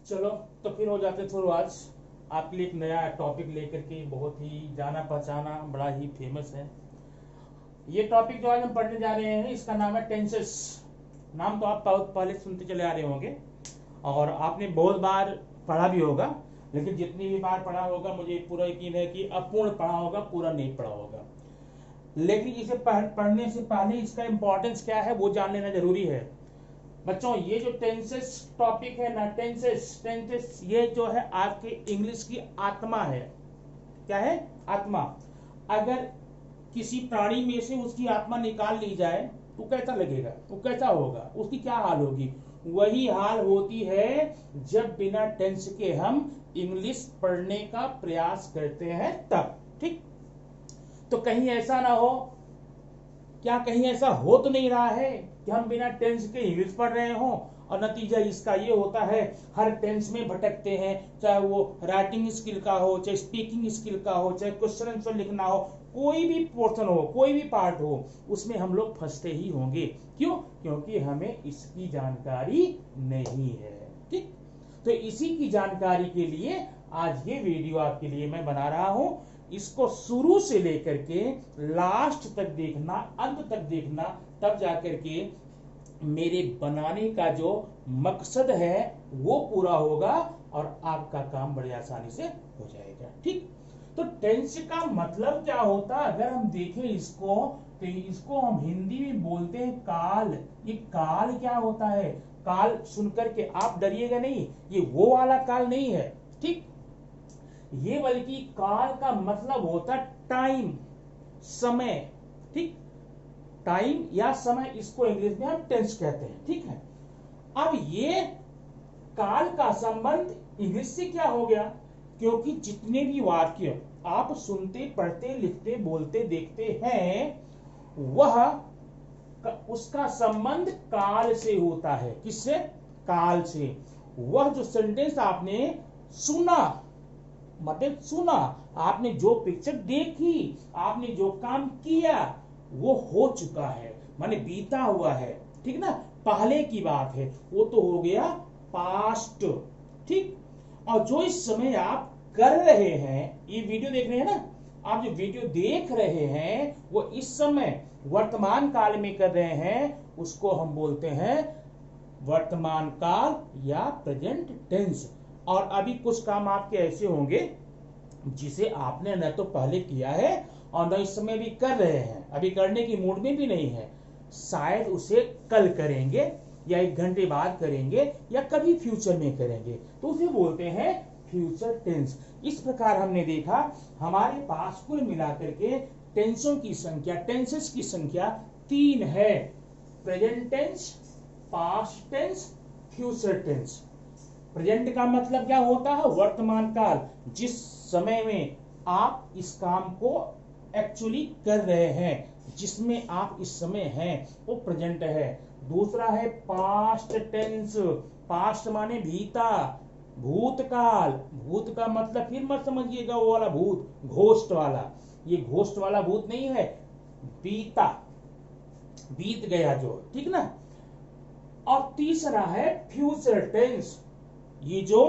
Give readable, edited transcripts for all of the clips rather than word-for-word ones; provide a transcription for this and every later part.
चलो तो फिर हो जाते थोड़ा आज आपके लिए एक नया टॉपिक लेकर के, बहुत ही जाना पहचाना, बड़ा ही फेमस है। ये टॉपिक जो आज हम पढ़ने जा रहे हैं इसका नाम है टेंसेस। नाम तो आप बहुत पहले सुनते चले आ रहे होंगे और आपने बहुत बार पढ़ा भी होगा, लेकिन जितनी भी बार पढ़ा होगा मुझे पूरा यकीन है कि अपूर्ण पढ़ा होगा, पूरा नहीं पढ़ा होगा। लेकिन इसे पढ़ने से पहले इसका इंपॉर्टेंस क्या है वो जान लेना जरूरी है। बच्चों, ये जो टेंसेस टॉपिक है ना, टेंसेस टेंसेस ये जो है आपके इंग्लिश की आत्मा है। क्या है? आत्मा। अगर किसी प्राणी में से उसकी आत्मा निकाल ली जाए तो कैसा लगेगा, वो कैसा होगा, उसकी क्या हाल होगी? वही हाल होती है जब बिना टेंस के हम इंग्लिश पढ़ने का प्रयास करते हैं तब। ठीक, तो कहीं ऐसा ना हो, क्या कहीं ऐसा हो तो नहीं रहा है कि हम बिना टेंस के इंग्लिश पढ़ रहे हों और नतीजा इसका ये होता है हर टेंस में भटकते हैं, चाहे वो राइटिंग स्किल का हो, चाहे स्पीकिंग स्किल का हो, चाहे क्वेश्चन आंसर लिखना हो, कोई भी पोर्शन हो, कोई भी पार्ट हो, उसमें हम लोग फंसते ही होंगे। क्यों? क्योंकि हमें इसकी जानकारी नहीं है। ठीक, तो इसी की जानकारी के लिए आज ये वीडियो आपके लिए मैं बना रहा हूं। इसको शुरू से लेकर के लास्ट तक देखना, अंत तक देखना, तब जाकर के मेरे बनाने का जो मकसद है वो पूरा होगा और आपका काम बड़ी आसानी से हो जाएगा। ठीक, तो टेंस का मतलब क्या होता है? अगर हम देखें इसको तो इसको हम हिंदी में बोलते हैं काल। ये काल क्या होता है? काल सुनकर के आप डरिएगा नहीं, ये वो वाला काल नहीं है। ठीक, ये बल्कि काल का मतलब होता टाइम, समय। ठीक, टाइम या समय, इसको इंग्लिश में हम टेंस कहते हैं। ठीक है, अब ये काल का संबंध इंग्लिश से क्या हो गया? क्योंकि जितने भी वाक्य आप सुनते, पढ़ते, लिखते, बोलते, देखते हैं वह उसका संबंध काल से होता है। किससे? काल से। वह जो सेंटेंस आपने सुना, मतलब सुना, आपने जो पिक्चर देखी, आपने जो काम किया वो हो चुका है, माने बीता हुआ है। ठीक ना, पहले की बात है, वो तो हो गया पास्ट। ठीक, और जो इस समय आप कर रहे हैं, ये वीडियो देख रहे हैं ना, आप जो वीडियो देख रहे हैं वो इस समय वर्तमान काल में कर रहे हैं, उसको हम बोलते हैं वर्तमान काल या प्रेजेंट टेंस। और अभी कुछ काम आपके ऐसे होंगे जिसे आपने न तो पहले किया है और न इस समय भी कर रहे हैं, अभी करने की मूड में भी नहीं है, शायद उसे कल करेंगे या 1 घंटे बाद करेंगे या कभी फ्यूचर में करेंगे, तो उसे बोलते हैं फ्यूचर टेंस। इस प्रकार हमने देखा हमारे पास कुल मिलाकर के टेंसों की संख्या, टेंसेस की संख्या 3 है। Present tense, past tense, future tense. Present का मतलब क्या होता है? वर्तमान काल, जिस समय में आप इस काम को एक्चुअली कर रहे हैं, जिसमें आप इस समय हैं, वो प्रेजेंट है। दूसरा है पास्ट टेंस। पास्ट माने भीता, भूतकाल। भूत का मतलब फिर मत समझिएगा वो वाला भूत, घोस्ट वाला। ये घोस्ट वाला भूत नहीं है, बीता, बीत गया जो। ठीक ना। और तीसरा है फ्यूचर टेंस, ये जो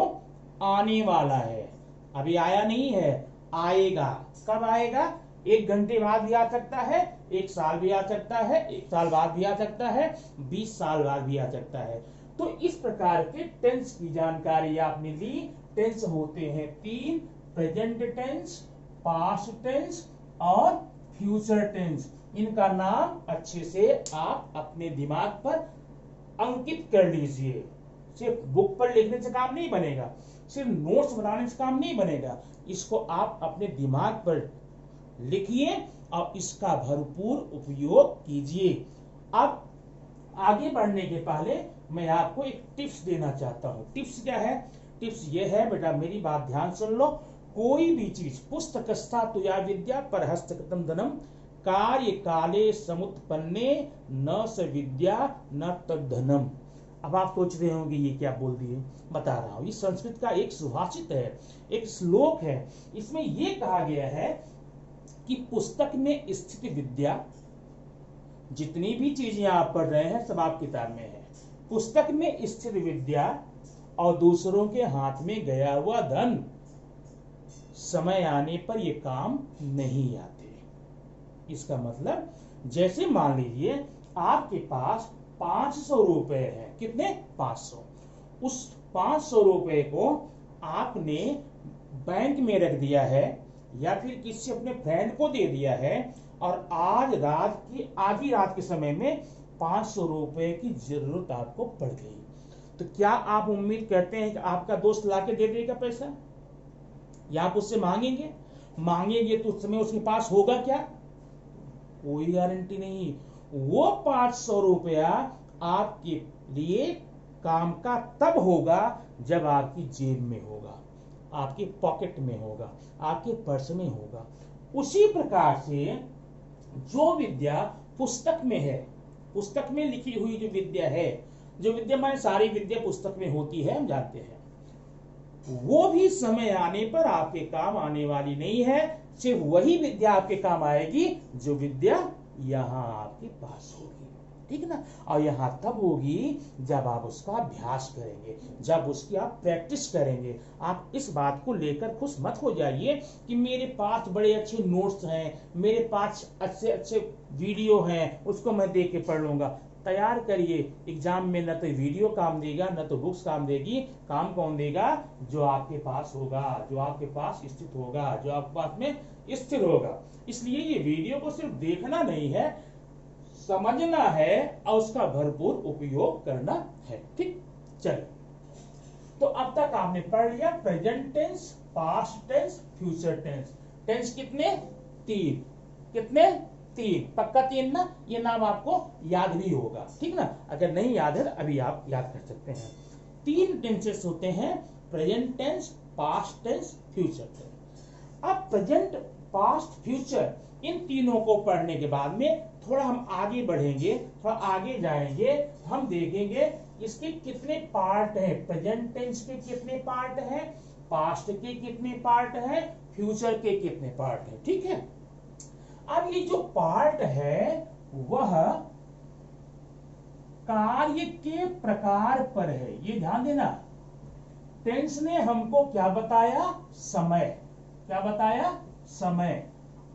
आने वाला है, अभी आया नहीं है, आएगा। कब आएगा? 1 घंटे बाद भी आ सकता है, 1 साल भी आ सकता है, 1 साल बाद भी आ सकता है, 20 साल बाद भी आ सकता है। तो इस प्रकार के टेंस की जानकारी आपने ली। टेंस होते हैं 3, प्रेजेंट टेंस, पास्ट टेंस और फ्यूचर टेंस। इनका नाम अच्छे से आप अपने दिमाग पर अंकित कर लीजिए। सिर्फ बुक पर लिखने से काम नहीं बनेगा, सिर्फ नोट्स बनाने से काम नहीं बनेगा, इसको आप अपने दिमाग पर लिखिए और इसका भरपूर उपयोग कीजिए। अब आगे बढ़ने के पहले मैं आपको एक टिप्स देना चाहता हूं। टिप्स क्या है? टिप्स ये है बेटा, मेरी बात ध्यान सुन लो। कोई भी चीज पुस्तकस्था तुया विद्या पर हस्तकृतम धनम कार्य काले समुत्पन्ने न स विद्या न तद्धनम। अब आप सोच रहे होंगे ये क्या बोल दिए, बता रहा हूं। ये संस्कृत का एक सुभाषित है, एक श्लोक है। इसमें यह कहा गया है कि पुस्तक में स्थित विद्या, जितनी भी चीजें आप पढ़ रहे हैं सब आप किताब में है, पुस्तक में स्थित विद्या और दूसरों के हाथ में गया हुआ धन समय आने पर ये काम नहीं आते। इसका मतलब जैसे मान लीजिए आपके पास 500 रुपए है, कितने 500, उस 500 रुपए को आपने बैंक में रख दिया है या फिर किसी अपने फ्रेंड को दे दिया है और आज आधी रात के समय में 500 रुपए की जरूरत आपको पड़ गई, तो क्या आप उम्मीद करते हैं कि आपका दोस्त लाके दे देगा पैसा, या आप उससे मांगेंगे तो उस समय उसके पास होगा क्या? कोई गारंटी नहीं। वो 500 रुपया आपके लिए काम का तब होगा जब आपकी जेब में होगा, आपके पॉकेट में होगा, आपके पर्स में होगा। उसी प्रकार से जो विद्या पुस्तक में है, पुस्तक में लिखी हुई जो विद्या है, जो विद्या माने सारी विद्या पुस्तक में होती है, हम जानते हैं, वो भी समय आने पर आपके काम आने वाली नहीं है। सिर्फ वही विद्या आपके काम आएगी जो विद्या यहां आपके पास होगी, ठीक ना। और यहां तब होगी जब आप उसका अभ्यास करेंगे, जब उसकी आप प्रैक्टिस करेंगे। आप इस बात को लेकर खुश मत हो जाइए कि मेरे पास बड़े अच्छे नोट्स हैं, मेरे पास अच्छे अच्छे वीडियो हैं, उसको मैं देख के पढ़ लूंगा। तैयार करिए, एग्जाम में न तो वीडियो काम देगा न तो बुक्स काम देगी। काम कौन देगा? जो आपके पास होगा, जो आपके पास स्थित होगा, जो आपके पास में स्थिर होगा। इसलिए ये वीडियो को सिर्फ देखना नहीं है, समझना है और उसका भरपूर उपयोग करना है, ठीक। चलिए, तो अब तक आपने पढ़ लिया present tense, past tense, future tense. Tense कितने? 3। कितने? 3। पक्का 3 ना? ये नाम आपको याद भी होगा, ठीक ना। अगर नहीं याद है अभी आप याद कर सकते हैं। 3 टेंसेस होते हैं, present tense, past tense, future tense. अब प्रेजेंट, पास्ट, फ्यूचर, इन तीनों को पढ़ने के बाद में थोड़ा हम आगे बढ़ेंगे, थोड़ा आगे जाएंगे, हम देखेंगे इसके कितने पार्ट हैं। प्रेजेंट टेंस के कितने पार्ट हैं, पास्ट के कितने पार्ट हैं, फ्यूचर के कितने पार्ट हैं, ठीक है। अब ये जो पार्ट है वह कार्य के प्रकार पर है, ये ध्यान देना। टेंस ने हमको क्या बताया? समय। क्या बताया? समय।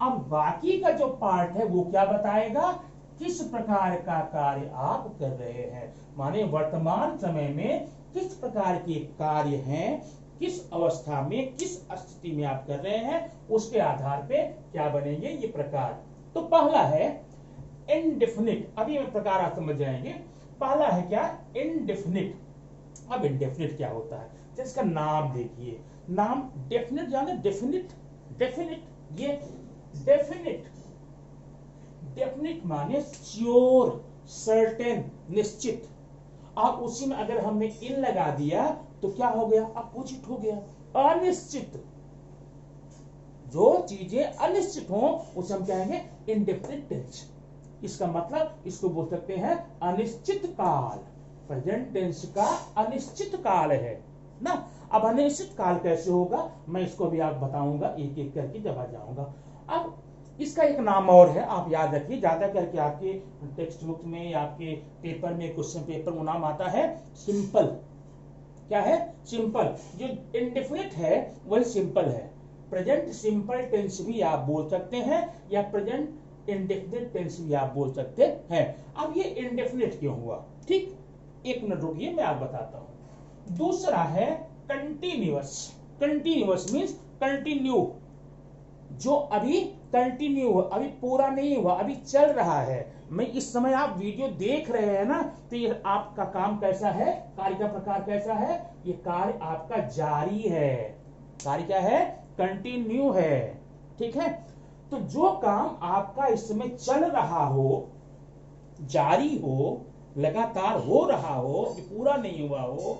अब बाकी का जो पार्ट है वो क्या बताएगा? किस प्रकार का कार्य आप कर रहे हैं, माने वर्तमान समय में किस प्रकार के कार्य हैं, किस अवस्था में, किस स्थिति में आप कर रहे हैं, उसके आधार पे क्या बनेंगे ये प्रकार। तो पहला है इंडेफिनिट। अभी मैं प्रकार आप समझ जाएंगे। पहला है क्या? इंडेफिनिट। अब इंडेफिनिट क्या होता है? जिसका नाम देखिए, नाम डेफिनिट जाने, डेफिनिट, डेफिनिट, ये डेफिनिट, डेफिनिट माने श्योर, सर्टेन, निश्चित। और उसी में अगर हमने इन लगा दिया तो क्या हो गया? अपोजिट हो गया, अनिश्चित। जो चीजें अनिश्चित हो उसे हम कहेंगे इंडेफिनिट टेंस। इसका मतलब इसको बोल सकते हैं अनिश्चित काल। प्रेजेंट टेंस का अनिश्चित काल है ना। अब अनिश्चित काल कैसे होगा मैं इसको भी आप बताऊंगा एक एक करके जब आ जाऊंगा। अब इसका एक नाम और है, आप याद रखिए, ज्यादा करके आपके टेक्स्ट बुक में या आपके पेपर में, क्वेश्चन पेपर में नाम आता है सिंपल। क्या है? सिंपल। जो इंडेफिनिट है वही सिंपल है। प्रेजेंट सिंपल टेंस भी आप बोल सकते हैं या प्रेजेंट इंडेफिनिट टेंस भी आप बोल सकते हैं। अब ये इंडेफिनिट क्यों हुआ? ठीक, एक मिनट रुकिए, मैं आप बताता हूं। दूसरा है कंटिन्यूअस। कंटिन्यूअस मींस कंटिन्यू, जो अभी कंटिन्यू हुआ, अभी पूरा नहीं हुआ, अभी चल रहा है। मैं इस समय आप वीडियो देख रहे हैं ना, तो ये आपका काम कैसा है, कार्य का प्रकार कैसा है? ये कार्य आपका जारी है। कार्य क्या है? कंटिन्यू है, ठीक है। तो जो काम आपका इस समय चल रहा हो, जारी हो, लगातार हो रहा हो, पूरा नहीं हुआ हो,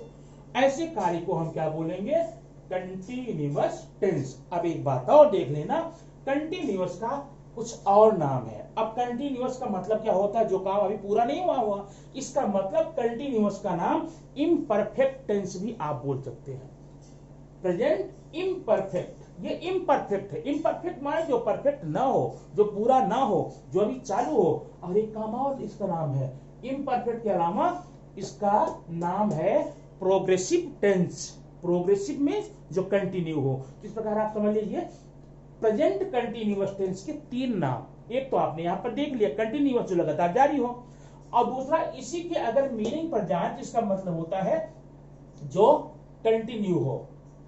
ऐसे कार्य को हम क्या बोलेंगे? Continuous tense. अब एक बात और देख लेना, कंटिन्यूअस का कुछ और नाम है। अब कंटिन्यूअस का मतलब क्या होता है? जो काम अभी पूरा नहीं हुआ। इसका मतलब कंटिन्यूअस का नाम इम्परफेक्ट टेंस भी आप बोल सकते हैं। प्रेजेंट इम्परफेक्ट, ये इम्परफेक्ट है। इम्परफेक्ट माने जो परफेक्ट ना हो, जो पूरा ना हो, जो अभी चालू हो। और एक काम और इसका नाम है इम्परफेक्ट के अलावा इसका नाम है प्रोग्रेसिव टेंस, प्रोग्रेसिव में जो कंटिन्यू हो। इस प्रकार आप समझ लीजिए प्रेजेंट कंटिन्यूअस टेंस के तीन नाम। एक तो आपने यहां पर देख लिया कंटिन्यूअस, जो लगातार जारी हो, और दूसरा इसी के अगर मीनिंग पर जाए तो इसका मतलब होता है जो कंटिन्यू हो।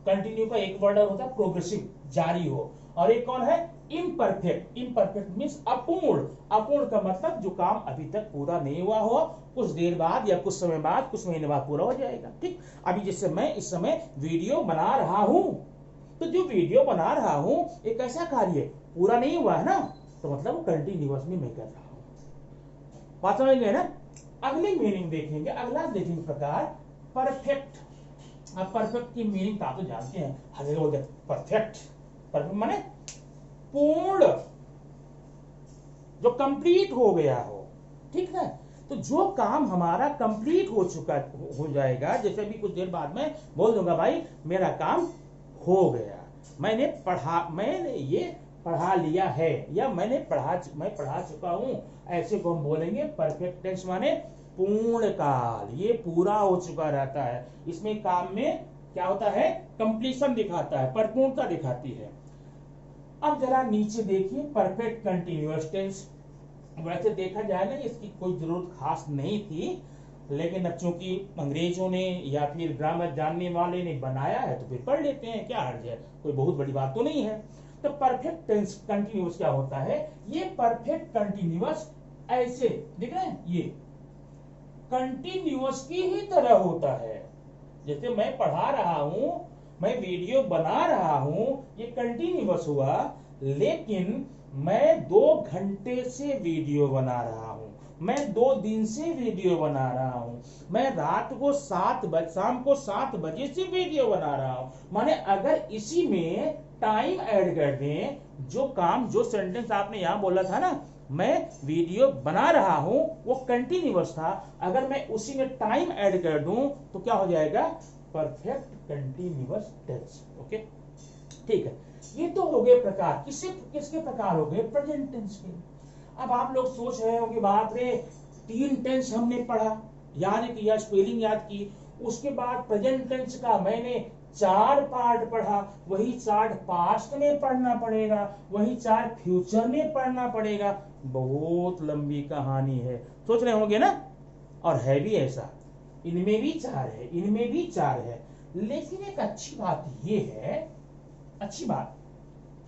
कंटिन्यू का एक वर्ड होता है प्रोग्रेसिव, जारी हो, और एक कौन है इम्परफेक्ट। इम्परफेक्ट मींस अपूर्ण। अपूर्ण का मतलब जो काम अभी तक पूरा नहीं हुआ हो, कुछ देर बाद या कुछ समय बाद, कुछ महीने बाद पूरा हो जाएगा। ठीक, अभी जैसे मैं इस समय वीडियो बना रहा हूं, तो जो वीडियो बना रहा हूं एक ऐसा कार्य पूरा नहीं हुआ है ना, तो मतलब कंटिन्यूअस में मैं कर रहा हूं। बात समझ गए ना। अगली मीनिंग देखेंगे, अगला देखेंगे प्रकार परफेक्ट। अब परफेक्ट की मीनिंग आप तो जानते हैं, हर जगह बोलते हैं परफेक्ट। परफेक्ट माने पूर्ण, जो कंप्लीट हो गया हो। ठीक है, तो जो काम हमारा कंप्लीट हो चुका हो जाएगा, जैसे भी कुछ देर बाद में बोल दूंगा भाई मेरा काम हो गया, मैंने ये पढ़ा लिया है, या मैं पढ़ा चुका हूं, ऐसे को हम बोलेंगे परफेक्ट टेंस माने पूर्ण काल। ये पूरा हो चुका रहता है, इसमें काम में क्या होता है कंप्लीशन दिखाता है, परिपूर्णता दिखाती है। अब जरा नीचे देखिए परफेक्ट कंटिन्यूअस टेंस। वैसे देखा जाए ना इसकी कोई जरूरत खास नहीं थी, लेकिन अब चूंकि अंग्रेजों ने या फिर ग्रामर जानने वाले ने बनाया है तो फिर पढ़ लेते हैं, क्या हर्ज है, कोई बहुत बड़ी बात तो नहीं है। तो परफेक्ट टेंस कंटिन्यूअस क्या होता है, ये परफेक्ट कंटिन्यूअस ऐसे दिख रहे हैं, ये कंटिन्यूअस की ही तरह होता है। जैसे मैं पढ़ा रहा हूं, मैं वीडियो बना रहा हूं, ये कंटिन्यूअस हुआ, लेकिन मैं 2 घंटे से वीडियो बना रहा हूं, मैं 2 दिन से वीडियो बना रहा हूं, मैं रात को शाम को 7 बजे से वीडियो बना रहा हूं। माने अगर इसी में टाइम ऐड कर दें, जो काम, जो सेंटेंस आपने यहां बोला था ना, मैं वीडियो बना रहा हूं, वो कंटिन्यूअस था, अगर मैं उसी में टाइम ऐड कर दूं तो क्या हो जाएगा परफेक्ट कंटिन्यूअस टेंस। ओके, ठीक है, ये तो हो गए प्रकार। किसके प्रकार हो गए, प्रेजेंट टेंस के। अब आप लोग सोच रहे होंगे बाप रे 3 टेंस हमने पढ़ा, याद किया, स्पेलिंग याद की, उसके बाद प्रेजेंट टेंस का मैंने 4 पार्ट पढ़ा, वही 4 पास्ट में पढ़ना पड़ेगा, वही 4 फ्यूचर में पढ़ना पड़ेगा, बहुत लंबी कहानी है, सोच रहे होंगे ना। और है भी ऐसा, इनमें भी 4 है, इनमें भी 4 है, लेकिन एक अच्छी बात ये है, अच्छी बात,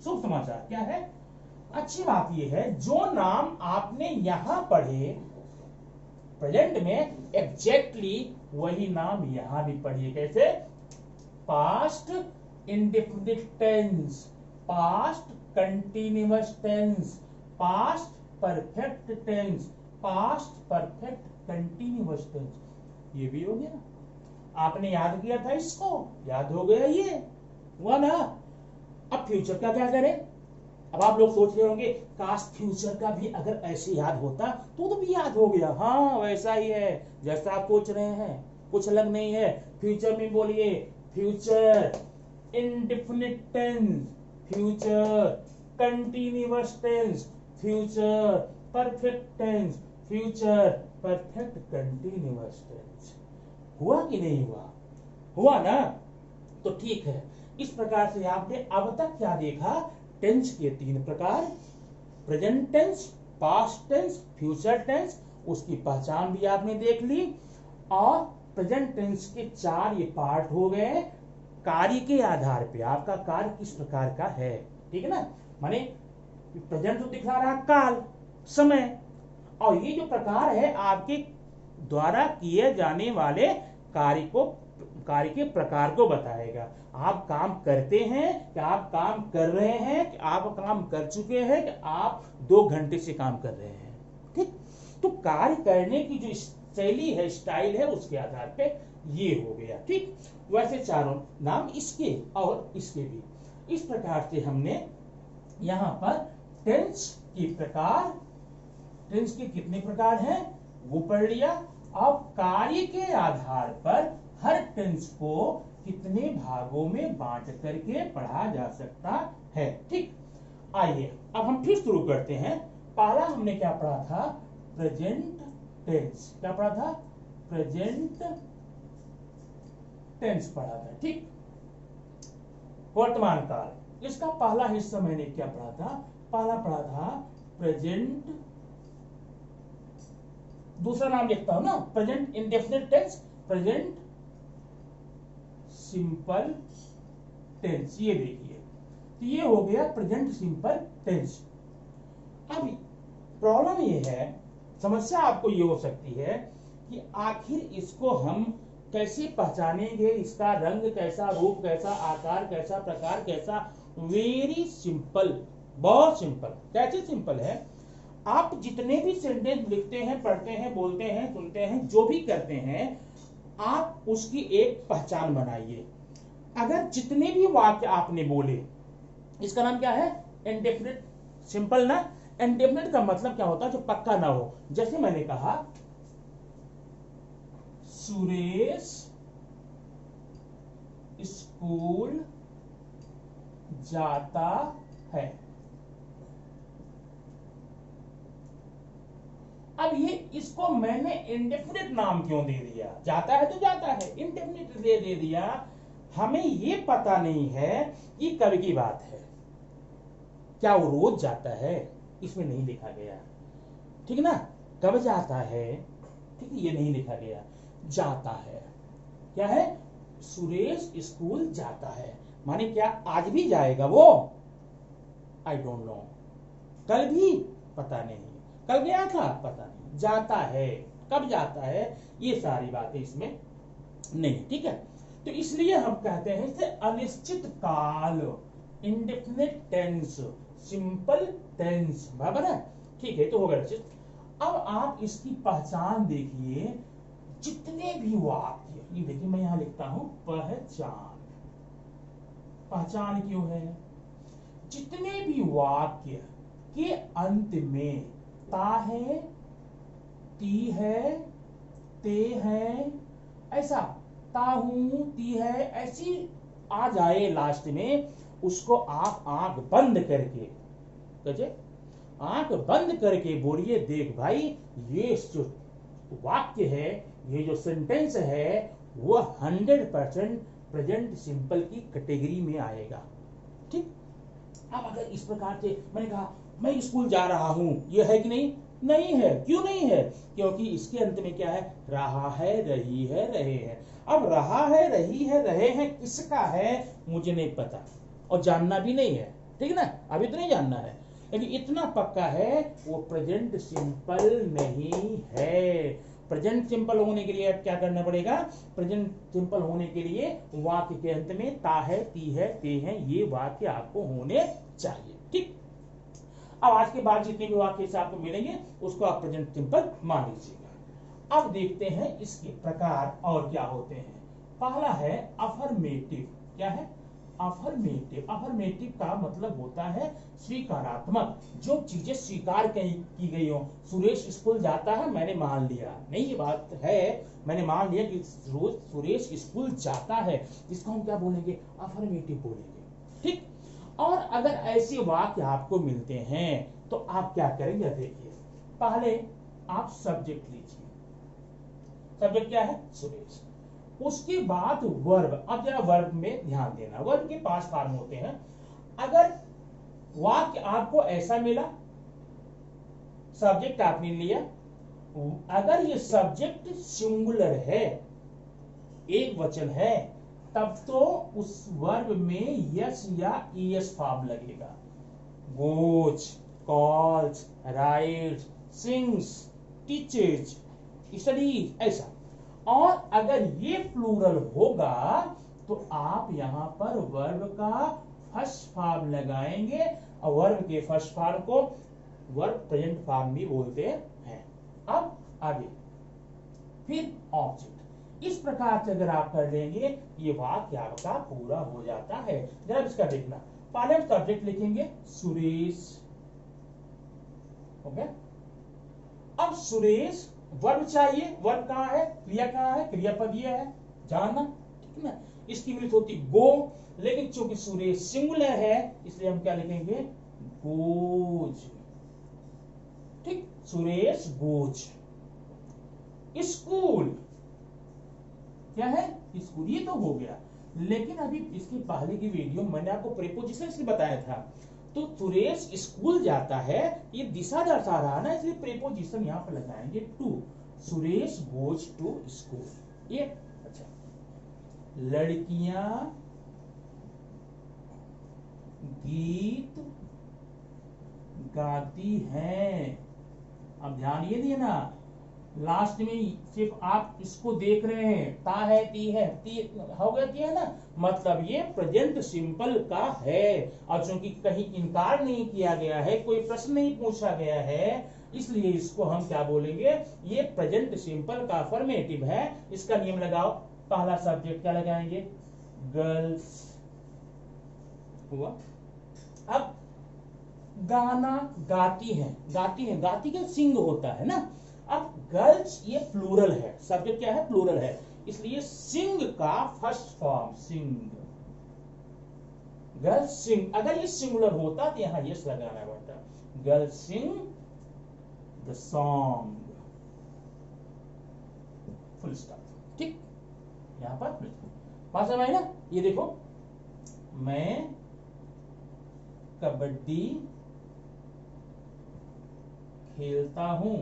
शुभ समाचार क्या है, अच्छी बात यह है जो नाम आपने यहां पढ़े प्रेजेंट में, एग्जैक्टली वही नाम यहां भी पढ़िए। कैसे, past indefinite tense, past continuous tense, past perfect tense, past perfect continuous tense, ये भी हो गया। आपने याद किया था इसको, याद हो गया, ये हुआ ना। अब फ्यूचर का क्या करें। अब आप लोग सोच रहे होंगे काश फ्यूचर का भी अगर ऐसे याद होता तो भी याद हो गया। हाँ वैसा ही है जैसा आप सोच रहे हैं, कुछ अलग नहीं है। फ्यूचर में बोलिए future indefinite tense, future continuous tense, future perfect tense, future perfect continuous tense. हुआ कि नहीं हुआ, हुआ ना। तो ठीक है, इस प्रकार से आपने अब तक क्या देखा, टेंस के 3 प्रकार, present tense, past tense, future tense, उसकी पहचान भी आपने देख ली। और प्रेजेंट टेंस के 4 ये पार्ट हो गए, कार्य के आधार पे आपका कार्य किस प्रकार का है, ठीक है ना। माने प्रेजेंट तो दिखा रहा काल, समय, और ये जो प्रकार है आपके द्वारा किए जाने वाले कार्य के प्रकार को बताएगा। आप काम करते हैं कि आप काम कर रहे हैं, कि आप काम कर चुके हैं, कि आप 2 घंटे से काम कर रहे हैं। ठीक, तो कार्य करने की जो शैली है, स्टाइल है, उसके आधार पे ये हो गया। ठीक, वैसे चारों नाम इसके और इसके भी। इस प्रकार से हमने यहां पर टेंस की प्रकार, टेंस के कितने प्रकार हैं वो पढ़ लिया। अब कार्य के आधार पर हर टेंस को कितने भागों में बांट करके पढ़ा जा सकता है। ठीक, आइए अब हम फिर शुरू करते हैं। पहला हमने क्या पढ़ा था, प्रेजेंट टेंस। क्या पढ़ा था, प्रेजेंट टेंस पढ़ा था। ठीक, वर्तमान काल, इसका पहला हिस्सा मैंने क्या पढ़ा था? पहला पढ़ा था प्रेजेंट, दूसरा नाम लिखता हूं ना, present indefinite tense, present simple tense. ये देखिए, तो ये हो गया प्रेजेंट सिंपल टेंस। अब प्रॉब्लम ये है, समस्या आपको ये हो सकती है कि आखिर इसको हम कैसे पहचानेंगे, इसका रंग कैसा, रूप कैसा, आकार कैसा, प्रकार कैसा? वेरी सिंपल, बहुत सिंपल। कैसे सिंपल है? आप जितने भी सेंटेंस लिखते हैं, पढ़ते हैं, बोलते हैं, सुनते हैं, जो भी करते हैं, आप उसकी एक पहचान बनाइए। अगर जितने भी वाक्य आपने बोले, इसका नाम क्या है? इंडेफिनिट। सिंपल ना? इंडेफिनिट का मतलब क्या होता है? जो पक्का ना हो। जैसे मैंने कहा सुरेश स्कूल जाता है। अब ये इसको मैंने इंडेफिनिट नाम क्यों दे दिया? जाता है तो जाता है, इंडेफिनिट दे दिया। हमें ये पता नहीं है कि कब की बात है, क्या वो रोज जाता है? इसमें नहीं लिखा गया। ठीक ना? कब जाता है, ठीक है, ये नहीं लिखा गया। जाता है क्या है? सुरेश स्कूल जाता है, माने क्या आज भी जाएगा वो? I don't know. कल भी पता नहीं, कल गया था पता नहीं, जाता है, कब जाता है, ये सारी बातें इसमें नहीं। ठीक है, तो इसलिए हम कहते हैं इसे अनिश्चित काल, इंडेफिनिट टेंस, सिंपल टेंस। बराबर है? ठीक है, तो हो गया। अब आप इसकी पहचान देखिए। जितने भी वाक्य, ये देखिए मैं यहां लिखता हूं पहचान। पहचान क्यों है? जितने भी वाक्य के अंत में ता है, ती है, ते है, ऐसा ताहू, ती है, ऐसी आ जाए लास्ट में, उसको आप आंख बंद करके, कैसे? आंख बंद करके बोलिए, देख भाई, ये जो वाक्य है, ये जो सेंटेंस है, वो 100% प्रेजेंट सिंपल की कैटेगरी में आएगा। ठीक, अब अगर इस प्रकार से मैंने कहा मैं स्कूल जा रहा हूं, ये है कि नहीं? नहीं है। क्यों नहीं है? क्योंकि इसके अंत में क्या है? रहा है, रही है, रहे हैं। अब रहा है, रही है, रहे हैं किसका है मुझे नहीं पता, और जानना भी नहीं है। ठीक ना? अभी तो नहीं जानना है, लेकिन इतना पक्का है वो प्रेजेंट सिंपल नहीं है। प्रेजेंट सिंपल होने के लिए क्या करना पड़ेगा? प्रेजेंट सिंपल होने के लिए वाक्य के अंत में ता है, ती है, ते हैं, ये वाक्य आपको होने चाहिए। ठीक, अब आज के बाद जितने भी वाक्य से आपको मिलेंगे उसको आप प्रेजेंट सिंपल मान लीजिएगा। अब देखते हैं इसके प्रकार और क्या होते हैं। पहला है अफर्मेटिव। क्या है? अफर्मेटिव। अफर्मेटिव का मतलब होता है स्वीकारात्मक, जो चीजें स्वीकार की गई हो। सुरेश स्कूल जाता है, मैंने मान लिया, नहीं ये बात है, मैंने मान लिया कि सुरेश स्कूल जाता है, इसको हम क्या बोलेंगे? अफर्मेटिव बोलेंगे। ठीक, और अगर ऐसे वाक्य आपको मिलते हैं तो आप क्या करेंगे? देखिए, पहले आप सब्जेक्ट लीजिए। सब्जेक्ट क्या है? सुरेश। उसके बाद वर्ब। अब जरा वर्ब में ध्यान देना, वर्ब के 5 फॉर्म होते हैं। अगर वाक्य आपको ऐसा मिला, सब्जेक्ट आपने लिया, अगर ये सब्जेक्ट सिंगुलर है, एक वचन है, तब तो उस वर्ब में यस या ईएस फॉर्म लगेगा। Goes, calls, rights, sings, teachers, studies, ऐसा। और अगर ये प्लूरल होगा तो आप यहां पर वर्ब का फर्स्ट फॉर्म लगाएंगे, और वर्ब के फर्स्ट फॉर्म को वर्ब प्रेजेंट फॉर्म भी बोलते हैं। अब आगे फिर ऑब्जेक्ट। इस प्रकार से अगर आप कर लेंगे, ये वाक्य आपका पूरा हो जाता है। जरा इसका देखना, पहले सब्जेक्ट लिखेंगे सुरेश, ओके। अब सुरेश, वर्ब चाहिए, वर्ब कहां है? क्रिया कहां है? क्रियापद ये है, जाना। ठीक ना? इसकी इंग्लिश होती गो, लेकिन चूंकि सुरेश सिंगुलर है इसलिए हम क्या लिखेंगे? गोज। ठीक, सुरेश गोज। स्कूल, क्या है, स्कूल। ये तो हो गया, लेकिन अभी इसकी पहले की वीडियो मैंने आपको प्रीपोजिशन से बताया था। तो सुरेश स्कूल जाता है, ये दिशा दर्शा रहा ना, इसलिए प्रीपोजिशन यहाँ पर लगाएंगे to. Suresh goes to school. ये अच्छा, लड़कियां गीत गाती हैं। अब ध्यान ये दिए ना, लास्ट में सिर्फ आप इसको देख रहे हैं, ता है ती है, ती हो गया, ती है ना, मतलब ये प्रेजेंट सिंपल का है। और चूंकि कहीं इनकार नहीं किया गया है, कोई प्रश्न नहीं पूछा गया है, इसलिए इसको हम क्या बोलेंगे, ये प्रेजेंट सिंपल का अफर्मेटिव है। इसका नियम लगाओ, पहला सब्जेक्ट क्या लगाएंगे, गर्ल्स हुआ। अब गाना गाती है, गाती है, गाती का सिंग होता है ना। अब गर्ल्स ये प्लूरल है, सब्जेक्ट क्या है, प्लूरल है, इसलिए सिंग का first form sing, girls sing. अगर ये सिंगुलर होता तो यहां यस लगाना पड़ता, girls sing the song, full stop. ठीक, यहां पर बात समझ आई ना। ये देखो, मैं कबड्डी खेलता हूं,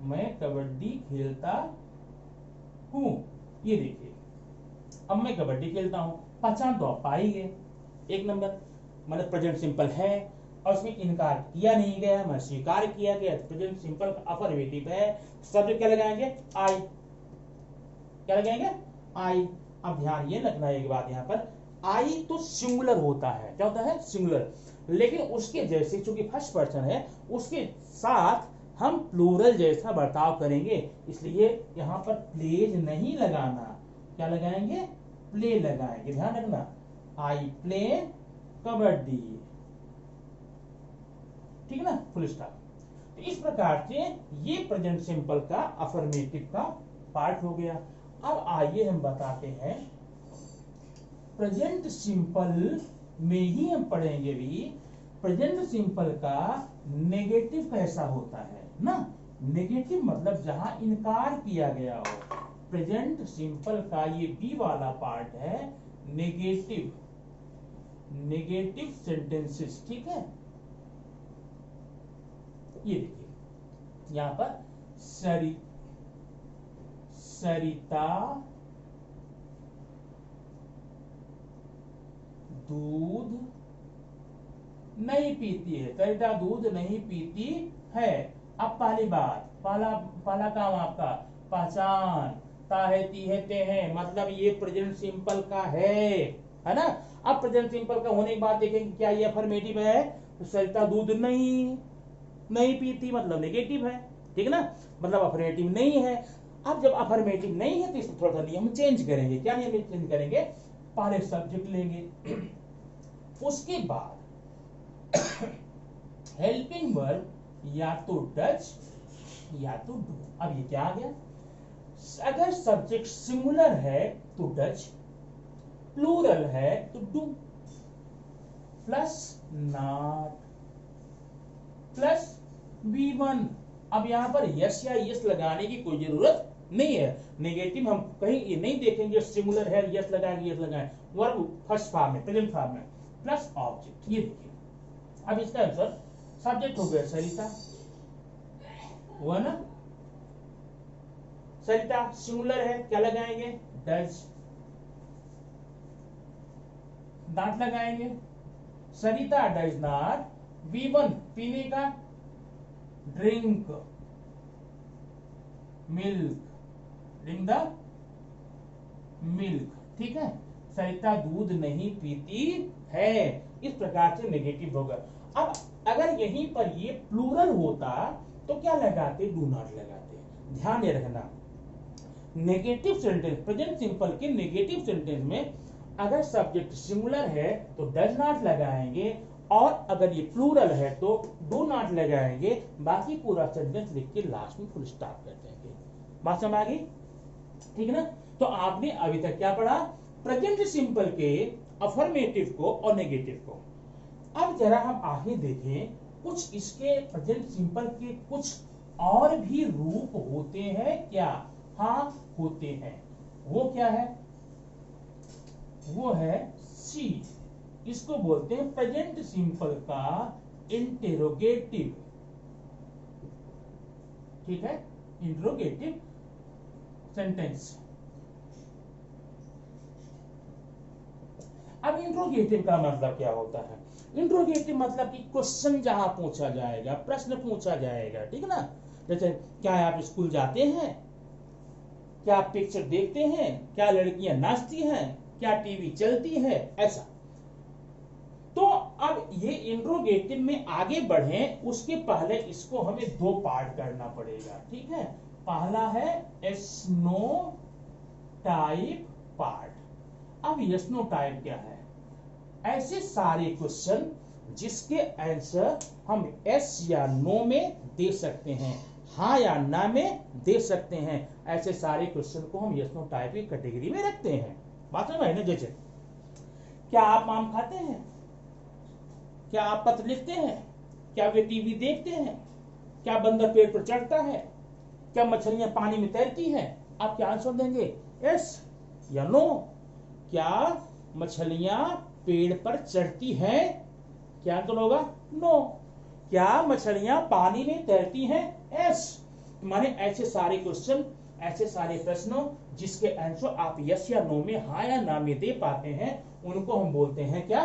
मैं कबड्डी खेलता हूं। ये देखिए, अब मैं कबड्डी खेलता हूं, पहचान तो आप पा ही गए, एक नंबर, मतलब प्रेजेंट सिंपल है और उसमें इनकार किया नहीं गया, मैं स्वीकार किया गया, तो प्रेजेंट सिंपल अफर्मेटिव है। सब्जेक्ट क्या लगाएंगे, आई, क्या लगाएंगे, आई। अब ध्यान ये रखना एक बात, यहां पर आई तो सिंगुलर होता है, क्या होता है, सिंगुलर, लेकिन उसके जैसे चूंकि फर्स्ट पर्सन है, उसके साथ हम प्लूरल जैसा बर्ताव करेंगे, इसलिए यहां पर प्लेज नहीं लगाना, क्या लगाएंगे, प्ले लगाएंगे। ध्यान रखना, आई प्ले कबड्डी, ठीक है ना, फुल स्टॉप। तो इस प्रकार से ये प्रेजेंट सिंपल का अफर्मेटिव का पार्ट हो गया। अब आइए हम बताते हैं प्रेजेंट सिंपल में ही हम पढ़ेंगे भी, प्रेजेंट सिंपल का नेगेटिव कैसा होता है ना। नेगेटिव मतलब जहां इनकार किया गया हो, प्रेजेंट सिंपल का ये बी वाला पार्ट है नेगेटिव, नेगेटिव सेंटेंसेस, ठीक है। ये देखिए यहां पर सरिता दूध नहीं पीती है, सरिता दूध नहीं पीती है। अब पहली बात, पहला काम आपका पहचान, ता है ती है ते है, मतलब ये प्रेजेंट सिंपल का है ना। अब प्रेजेंट सिंपल का होने के बाद देखेंगे क्या ये अफर्मेटिव है, तो सरिता दूध नहीं पीती मतलब नेगेटिव है, ठीक है ना, मतलब अफर्मेटिव नहीं है। अब जब अफर्मेटिव नहीं है तो इसमें थोड़ा सा नियम चेंज करेंगे। क्या नियम चेंज करेंगे, पहले सब्जेक्ट लेंगे, उसके बाद हेल्पिंग वर्ब या तो डज या तो डू। अब ये क्या आ गया, अगर सब्जेक्ट सिंगुलर है तो डज, प्लूरल है तो do, plus not plus V1। अब यहां पर यस या यस लगाने की कोई जरूरत नहीं है, नेगेटिव हम कहीं ये नहीं देखेंगे, सिंगुलर है यस लगाएंगे, यस लगाएंगे, वर्ब फर्स्ट फॉर्म में, प्रेजेंट फॉर्म में, प्लस ऑब्जेक्ट। ये देखिए, अब इसका आंसर सब्जेक्ट हो गया सरिता, हुआ ना, सरिता सिंगुलर है, क्या लगाएंगे, डज, नॉट लगाएंगे, सरिता डज नॉट, V1 पीने का, drink milk, drink the milk, ठीक है, सरिता दूध नहीं पीती है। इस प्रकार से नेगेटिव होगा। अब अगर यहीं पर ये प्लूरल होता तो क्या लगाते, डू नॉट लगाते। ध्यान ये रखना, नेगेटिव सेंटेंस, प्रेजेंट सिंपल के नेगेटिव सेंटेंस में अगर सब्जेक्ट सिंगुलर है तो डज नॉट लगाएंगे, और अगर ये प्लूरल है तो डू नॉट लगाएंगे, बाकी पूरा सेंटेंस लिख के लास्ट में फुल स्टॉप कर देंगे। बात समझ आ गई, ठीक है ना। तो आपने अभी तक क्या पढ़ा, प्रेजेंट सिंपल के अफर्मेटिव को और नेगेटिव को। अब जरा हम आगे देखें, कुछ इसके प्रेजेंट सिंपल के कुछ और भी रूप होते हैं क्या, हाँ होते हैं। वो क्या है? वो है सीड। इसको बोलते हैं प्रेजेंट सिंपल का इंटेरोगेटिव। ठीक है, इंटेरोगेटिव सेंटेंस। अब इंट्रोगेटिव का मतलब क्या होता है? इंट्रोगेटिव मतलब कि क्वेश्चन जहां पूछा जाएगा, प्रश्न पूछा जाएगा, ठीक है ना? जैसे क्या आप स्कूल जाते हैं, क्या आप पिक्चर देखते हैं, क्या लड़कियां नाचती हैं, क्या टीवी चलती है, ऐसा। तो अब ये इंट्रोगेटिव में आगे बढ़े उसके पहले इसको हमें दो पार्ट करना पड़ेगा, ठीक है? पहला है यस नो टाइप पार्ट। अब यस नो टाइप क्या है? ऐसे सारे क्वेश्चन जिसके आंसर हम यस या नो में दे सकते हैं, हाँ या ना में दे सकते हैं, ऐसे सारे क्वेश्चन को हम यस नो टाइप की कैटेगरी में रखते हैं। बात समझ में आई ना? जैसे क्या आप आम खाते हैं, क्या आप पत्र लिखते हैं, क्या वे टीवी देखते हैं, क्या बंदर पेड़ पर चढ़ता है, क्या मछलियां पानी में तैरती हैं? आप क्या आंसर देंगे? यस या नो? क्या मछलियां पेड़ पर चढ़ती हैं? क्या आंसर होगा? नो। क्या मछलियां पानी में तैरती हैं? यस। माने ऐसे सारे क्वेश्चन, ऐसे सारे प्रश्नों जिसके आंसर आप यस या नो में, हाँ या ना में दे पाते हैं, उनको हम बोलते हैं क्या?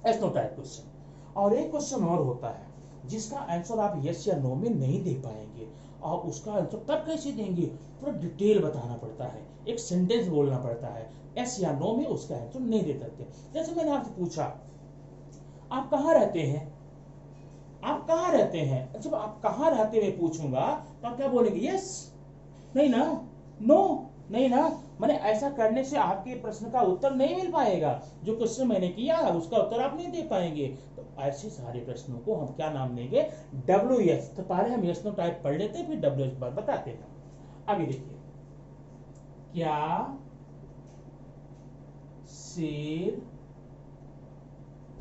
Yes no type question. और एक क्वेश्चन और होता है जिसका आंसर आप यस या नो में नहीं दे पाएंगे, और उसका आंसर तब कैसे देंगे? पूरा डिटेल बताना पड़ता है, एक सेंटेंस बोलना पड़ता है, यस या नो में उसका आंसर नहीं दे सकते। जैसे मैंने आपसे पूछा आप कहाँ रहते हैं, आप कहाँ रहते हैं? जब आप कहाँ रहते हुए पूछूंगा तो आप क्या बोलेंगे? यस? नहीं ना? नो? नहीं ना? मैंने ऐसा करने से आपके प्रश्न का उत्तर नहीं मिल पाएगा, जो क्वेश्चन मैंने किया उसका उत्तर आप नहीं दे पाएंगे। तो ऐसे सारे प्रश्नों को हम क्या नाम देंगे? WS। तो पहले हम यस नो टाइप पढ़ लेते हैं, फिर WS बात बताते हैं। अभी देखिए, क्या शेर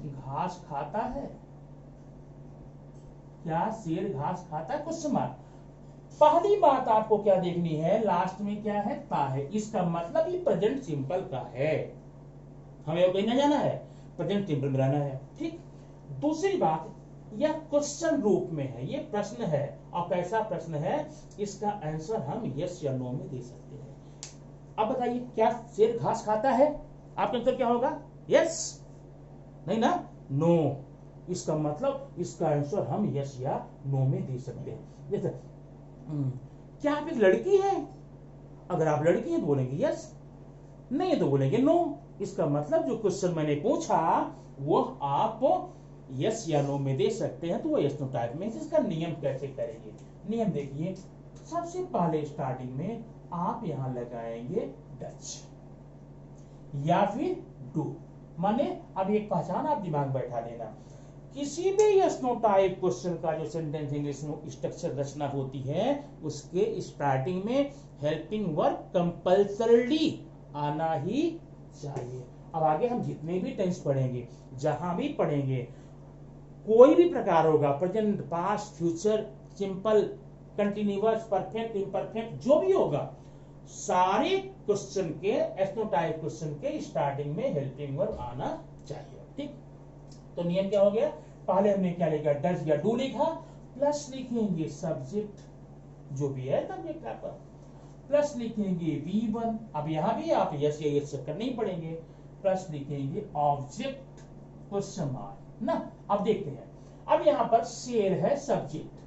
घास खाता है? क्या शेर घास खाता है? Question mark. पहली बात आपको क्या देखनी है, लास्ट में क्या है? ता है। इसका मतलब ये प्रेजेंट सिंपल का है, हमें कहीं ना जाना है, प्रेजेंट सिंपल में रहना है, ठीक? दूसरी बात, यह क्वेश्चन रूप में है, ये प्रश्न है, और कैसा प्रश्न है? इसका आंसर हम यस या नो में दे सकते हैं। अब बताइए, क्या शेर घास खाता है? आपका आंसर क्या होगा? यस? नहीं ना? नो। इसका मतलब इसका आंसर हम यस या नो में दे सकते हैं। जैसे क्या आप एक लड़की हैं? अगर आप लड़की हैं तो बोलेंगे यस, नहीं तो बोलेंगे नो। इसका मतलब जो क्वेश्चन मैंने पूछा वो आप यस या नो में दे सकते हैं, तो वो यस नो टाइप में। इसका नियम कैसे करेंगे? नियम देखिए, सबसे पहले स्टार्टिंग में आप यहां लगाएंगे डच या फिर डू। माने अब एक पहचान आप दिमाग बैठा लेना, किसी भी यस नो टाइप क्वेश्चन का जो सेंटेंस इंग्लिश में स्ट्रक्चर रचना होती है, उसके स्टार्टिंग में हेल्पिंग वर्ब कंपल्सरली आना ही चाहिए। अब आगे हम जितने भी टेंस पढ़ेंगे, जहां भी पढ़ेंगे, कोई भी प्रकार होगा, present, past, future, simple, continuous, perfect, imperfect, जो भी होगा, सारे क्वेश्चन के यस नो टाइप क्वेश्चन के स्टार्टिंग में हेल्पिंग वर्ब आना चाहिए, ठीक? तो नियम क्या हो गया? पहले हमने क्या लिखा? डज या डू लिखा, प्लस लिखेंगे सब्जेक्ट जो भी है सब्जेक्ट आपका, प्लस लिखेंगे V1। अब यहां भी आप यस या यस करने ही पड़ेंगे, प्लस लिखेंगे ऑब्जेक्ट क्वेश्चन मार्क ना। अब देखते हैं, अब यहां पर शेर है सब्जेक्ट,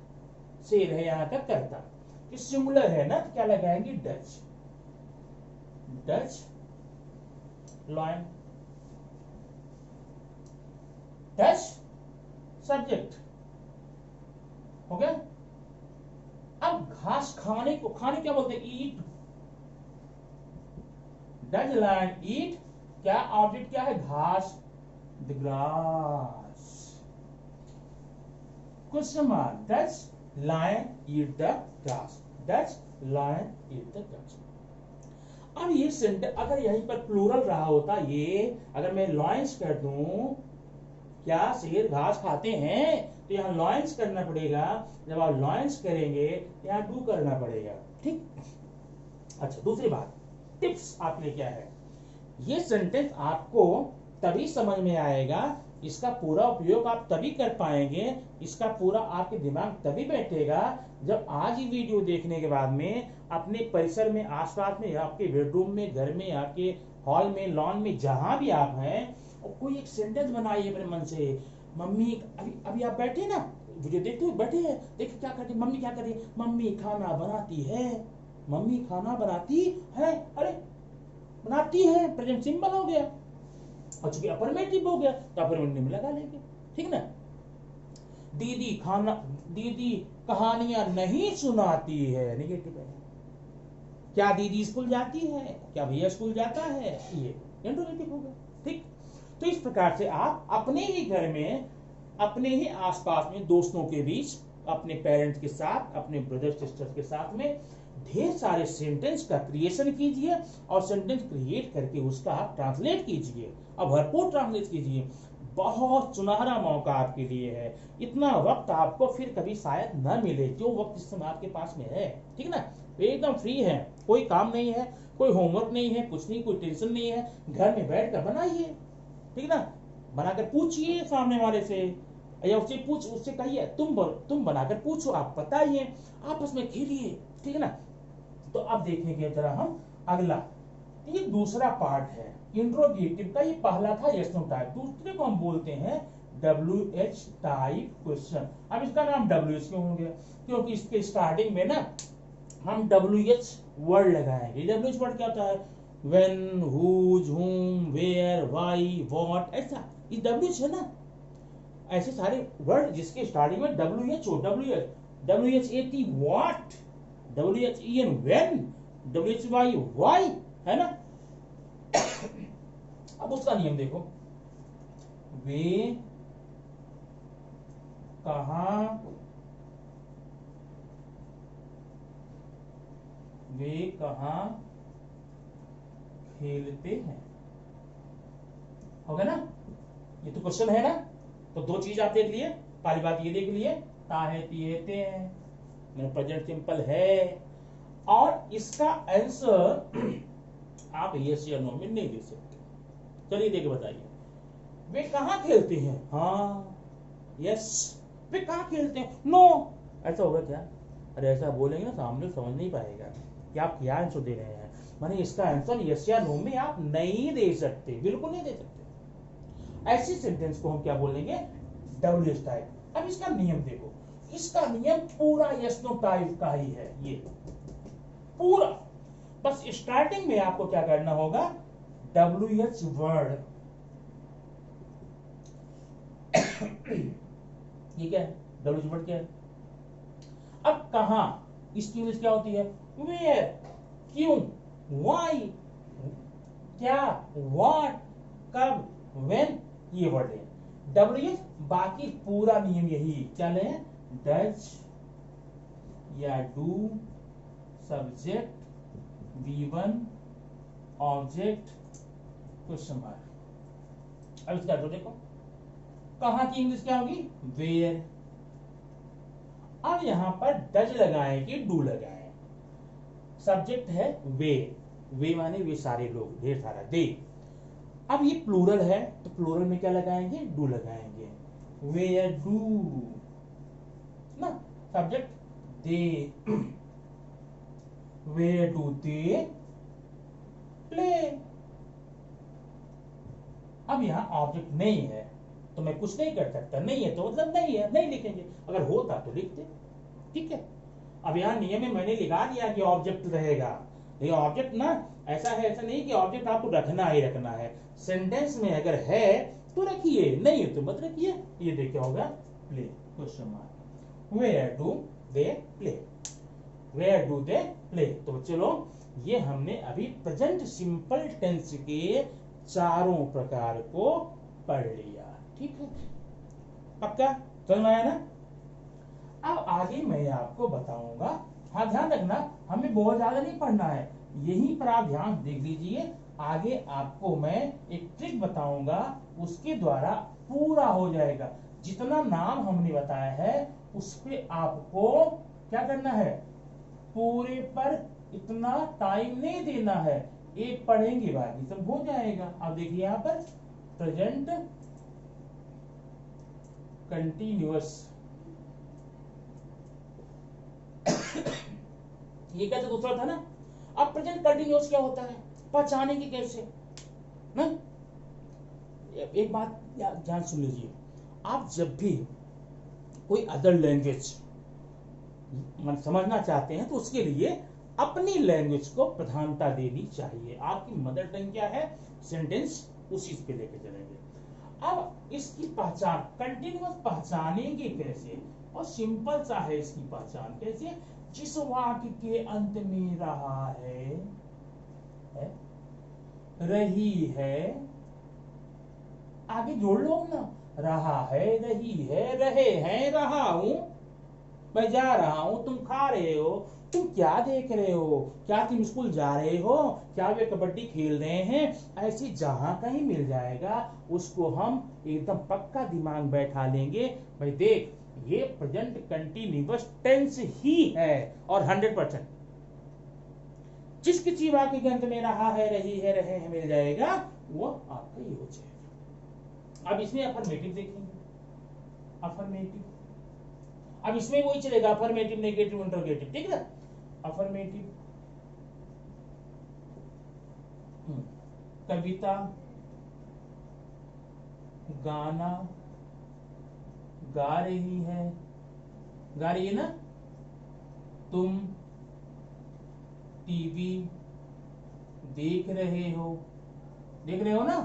शेर है यहां का कर्ता, ये सिंगुलर है ना, तो क्या लगाएंगे? Dutch. Dutch lion, Dutch subject हो गया। अब घास खाने को, खाने क्या बोलते हैं? ईट। Does lion eat? क्या ऑब्जेक्ट क्या है? घास, the grass. Question mark, does lion eat the grass? Does lion eat the grass? अब ये सेंटेंस अगर यहीं पर प्लूरल रहा होता, ये अगर मैं लॉयंस कर दूं, क्या शेर घास खाते हैं, तो यहां लॉयंस करना पड़ेगा। जब आप लॉयंस करेंगे यहां डू करना पड़ेगा, ठीक? अच्छा, दूसरी बात, टिप्स आपके लिए क्या है। ये सेंटेंस आपको तभी समझ में आएगा, इसका पूरा उपयोग आप तभी कर पाएंगे, इसका पूरा आपके दिमाग तभी बैठेगा जब आज ही वीडियो देखने के बाद में अपने परिसर में, आसपास में, आपके बेडरूम में, घर में, आपके हॉल में, लॉन में, जहां भी आप हैं, और कोई एक सेंटेंस बनाइए अपने मन से। मम्मी, अभी अभी आप बैठे ना, वीडियो देखते हुए बैठे हैं, देखिए क्या करती मम्मी, क्या करती मम्मी, खाना बनाती है, मम्मी खाना बनाती है, अरे बनाती है, प्रेजेंट सिंपल हो गया, और चूंकि अफर्मेटिव हो गया तो अफर्मेटिव में लगा लेंगे, ठीक ना। दीदी खाना, दीदी कहानियां नहीं सुनाती है, नेगेटिव है। क्या दीदी स्कूल जाती है, क्या भैया स्कूल जाता है, ये इंट्रोगेटिव हो गया, ठीक। तो इस प्रकार से आप अपने ही घर में, अपने ही आसपास में, दोस्तों के बीच, अपने पेरेंट्स के साथ, अपने ब्रदर सिस्टर्स के साथ में ढेर सारे सेंटेंस का क्रिएशन कीजिए, और सेंटेंस क्रिएट करके उसका आप ट्रांसलेट कीजिए, अब भरपूर ट्रांसलेट कीजिए। बहुत सुनहरा मौका आपके लिए है, इतना वक्त आपको फिर कभी शायद न मिले जो वक्त इस समय आपके पास में है, ठीक ना। एकदम फ्री है, कोई काम नहीं है, कोई होमवर्क नहीं है, कुछ नहीं, कोई टेंशन नहीं है, घर में बैठ कर बनाइए, ठीक ना। बनाकर पूछिए सामने वाले से, या उससे कहिए तुम बनाकर पूछो, आप बताइए, आपस में खेलिए, ठीक है ना। तो अब देखेंगे जरा हम अगला, ये दूसरा पार्ट है इंट्रोगेटिव का। ये पहला था यस नो टाइप, दूसरे को हम बोलते हैं WH टाइप क्वेश्चन। अब इसका नाम WH क्यों हो गया, क्योंकि इसके स्टार्टिंग में ना हम WH वर्ड लगाएंगे। WH वर्ड क्या होता है, व्हेन, हुज, हुम, वेयर, व्हाई, व्हाट, ऐसा ये WH है ना। ऐसे सारे वर्ड जिसके स्टार्टिंग में WH हो, WHAT what, WHEN when, WHY why, है ना। अब उसका नियम देखो, वे कहां, वे कहां खेलते हैं, हो गया ना। ये तो क्वेश्चन है ना, तो दो चीज आप देख लिए, पहली बात ये देख लिए, ताहे तिहेते हैं, मेरा प्रेजेंट सिंपल है, और इसका आंसर आप यस या नो में नहीं दे सकते। चलिए देख बताइए, वे कहां खेलते हैं, हाँ यस, वे कहां खेलते हैं, नो, ऐसा होगा क्या। अरे ऐसा बोलेंगे ना सामने समझ नहीं पाएगा कि आप क्या आंसर दे रहे हैं, माने इसका आंसर यस या नो में आप नहीं दे सकते, बिल्कुल नहीं दे सकते। ऐसी सेंटेंस को हम क्या बोलेंगे, WH टाइप। अब इसका नियम देखो, इसका नियम पूरा यस नो टाइप का ही है, ये पूरा। बस स्टार्टिंग में आपको क्या करना होगा, WH वर्ड, ये क्या है, WH वर्ड क्या है। अब कहां, इसकी इंग्लिश क्या होती है, वेयर, क्यों, व्हाई, क्या, व्हाट, कब, व्हेन, ये वर्ड है WH। बाकी पूरा नियम यही क्या ले, डज या do, subject, V1, object, question mark. अब इसका तो देखो, कहां की इंग्लिश क्या होगी, वेयर। अब यहां पर डज लगाएं कि डू लगाएं, सब्जेक्ट है वे, वे माने वे सारे लोग, ढेर सारा, दे। अब ये प्लूरल है तो प्लूरल में क्या लगाएंगे, डू लगाएंगे, वेयर डू ना, subject they, where do they play. अब यहां ऑब्जेक्ट नहीं है तो मैं कुछ नहीं कर सकता, नहीं है तो मतलब नहीं है, नहीं लिखेंगे, अगर होता तो लिखते, ठीक है। अब यहां नियम में मैंने लिखा दिया कि ऑब्जेक्ट रहेगा, लेकिन ऑब्जेक्ट ना ऐसा है, ऐसा नहीं कि ऑब्जेक्ट आपको रखना ही रखना है, सेंटेंस में अगर है तो रखिए, नहीं है तो मत रखिए। ये देखिए होगा play, question mark, where do they play, where do they play. तो चलो ये हमने अभी प्रेजेंट सिंपल टेंस के चारों प्रकार को पढ़ लिया, ठीक है, पक्का समझ में आया ना। अब आगे मैं आपको बताऊंगा, हाँ ध्यान रखना, हमें बहुत ज्यादा नहीं पढ़ना है, यहीं पर आप ध्यान देख लीजिए। आगे आपको मैं एक ट्रिक बताऊंगा, उसके द्वारा पूरा हो जाएगा। जितना नाम हमने बताया है उस पे आपको क्या करना है, पूरे पर इतना टाइम नहीं देना है, एक पढ़ेंगे बाकी सब हो जाएगा। अब देखिए यहाँ पर प्रेजेंट कंटिन्यूअस, ये क्या था, दूसरा था ना। अब प्रेजेंट कंटिन्यूअस क्या होता है, पहचाने की कैसे ना। एक बात ध्यान सुन लीजिए, आप जब भी कोई अदर लैंग्वेज समझना चाहते हैं तो उसके लिए अपनी लैंग्वेज को प्रधानता देनी चाहिए। आपकी मदर टंग क्या है, सेंटेंस उसी पे लेके चलेंगे। अब इसकी पहचान कंटिन्यूअस पहचानेंगे कैसे, और सिंपल सा है इसकी पहचान कैसे, जिस वाक्य के अंत में रहा है रही है, आगे जोड़ लो ना, रहा है, रही है, रहे हैं, रहा हूं, मैं जा रहा हूं, तुम खा रहे हो, तुम क्या देख रहे हो, क्या तुम स्कूल जा रहे हो, क्या वे कबड्डी खेल रहे हैं, ऐसी जहां कहीं मिल जाएगा उसको हम एकदम पक्का दिमाग बैठा लेंगे। भाई देख, ये प्रेजेंट कंटिन्यूअस टेंस ही है, और 100% जिस किसी वाक्य के अंत में रहा है, रही है, रहे हैं मिल जाएगा, वो आपका ये हो जाएगा। अब इसमें अफर्मेटिव देखेंगे, अफर्मेटिव, अब इसमें वही चलेगा, अफर्मेटिव, नेगेटिव, इंटरोगेटिव, ठीक है। अफर्मेटिव, कविता, गाना गा रही है, गा रही है ना, तुम टीवी देख रहे हो, देख रहे हो ना,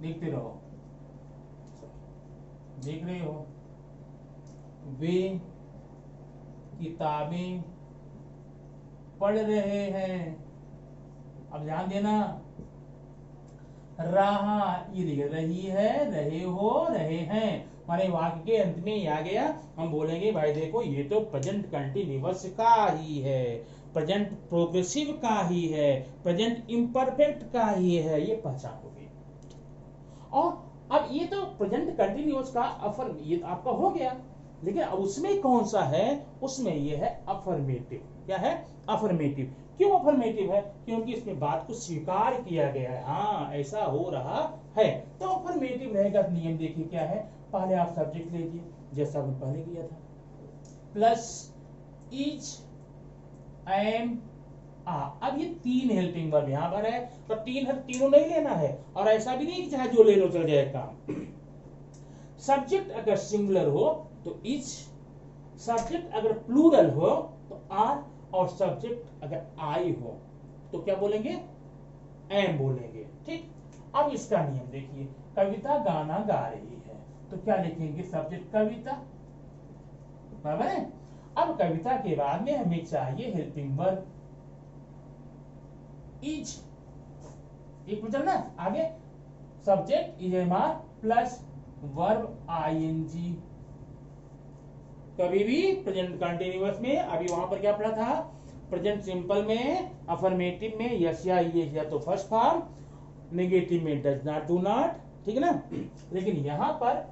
देखते रहो, देख रहे हो, वे किताबें पढ़ रहे हैं। अब ध्यान देना, रहा, ये देखिए, रही है, रहे हो, रहे हैं, हमारे वाक्य के अंत में ही आ गया। हम बोलेंगे भाई देखो ये तो प्रेजेंट कंटिन्यूअस का ही है, प्रेजेंट प्रोग्रेसिव का ही है, प्रेजेंट इम्परफेक्ट का ही है, ये पहचान होगी। और अब ये तो प्रेजेंट कंटिन्यूअस का ये आपका हो गया, लेकिन अब उसमें कौन सा है, उसमें ये है अफर्मेटिव। क्या है, अफर्मेटिव। क्यों अफर्मेटिव है, क्योंकि इसमें बात को स्वीकार किया गया है, हाँ ऐसा हो रहा है, तो अफर्मेटिव रहेगा। नियम देखिए क्या है, पहले आप सब्जेक्ट लीजिए जैसा हमने पहले किया था, प्लस इज, एम, आ। अब ये तीन हेल्पिंग वर्ब यहां पर है, तो तीनों नहीं लेना है, और ऐसा भी नहीं कि चाहे जो ले लो चल जाए काम। सब्जेक्ट अगर सिंगुलर हो तो इज, सब्जेक्ट अगर प्लूरल हो तो आर, और सब्जेक्ट अगर आई हो तो क्या बोलेंगे, एम बोलेंगे, ठीक। अब इसका नियम देखिए, कविता गाना गा रही है, तो क्या लिखेंगे, सब्जेक्ट कविता, बराबर है। अब कविता के बाद में हमें चाहिए हेल्पिंग वर्ब इज, एक में चलना आगे, subject is am are plus verb ING. कभी भी प्रेजेंट कंटिन्यूअस में, अभी वहां पर क्या पढ़ा था, प्रेजेंट सिंपल में, अफर्मेटिव में यस या ये या तो फर्स्ट फॉर्म, नेगेटिव में डज नॉट, डू नॉट, ठीक है ना। लेकिन यहां पर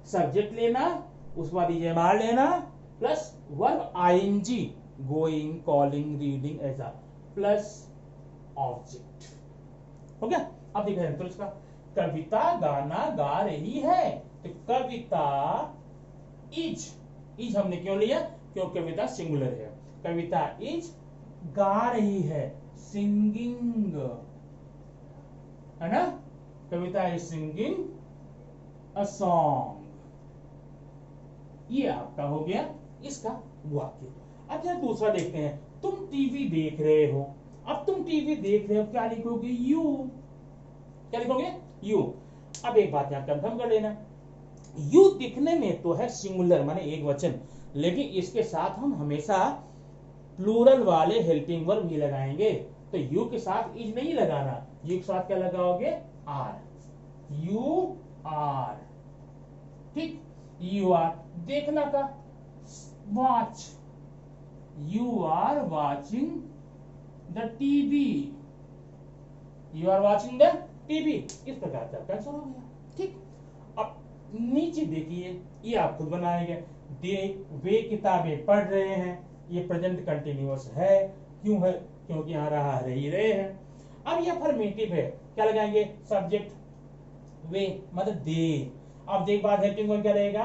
सब्जेक्ट लेना, उसके बाद इजेमार लेना, plus verb ING, going, calling, reading, ऐसा, प्लस ऑब्जेक्ट, हो गया। अब देखा जाए तो इसका, कविता गाना गा रही है, तो कविता इज, इज हमने क्यों लिया, क्योंकि कविता सिंगुलर है, कविता इज गा रही है, सिंगिंग, है ना, कविता इज सिंगिंग अ सॉन्ग। ये आपका हो गया इसका वाक्य। अब जरा दूसरा देखते हैं, तुम टीवी देख रहे हो। अब तुम टीवी देख रहे हो, क्या लिखोगे, यू, क्या लिखोगे, यू। अब एक बात यहां कंफर्म कर लेना, यू दिखने में तो है सिंगुलर माने एक वचन, लेकिन इसके साथ हम हमेशा प्लूरल वाले हेल्पिंग वर्ब भी लगाएंगे, तो यू के साथ इज नहीं लगाना, यू के साथ क्या लगाओगे, आर, यू आर, ठीक। यू आर देखना का, watch, you are watching the TV, you are watching the TV, इस प्रकार का आंसर हो गया, ठीक। अब नीचे देखिए, ये आप खुद बनाएंगे, वे किताबें पढ़ रहे हैं, ये प्रेजेंट कंटिन्यूअस है, क्यों है, क्योंकि यहाँ रहा रही रहे हैं। अब ये अफर्मेटिव है, क्या लगाएंगे? सब्जेक्ट वे मतलब दे। अब देख बाद हेल्पिंग वर्ब क्या रहेगा?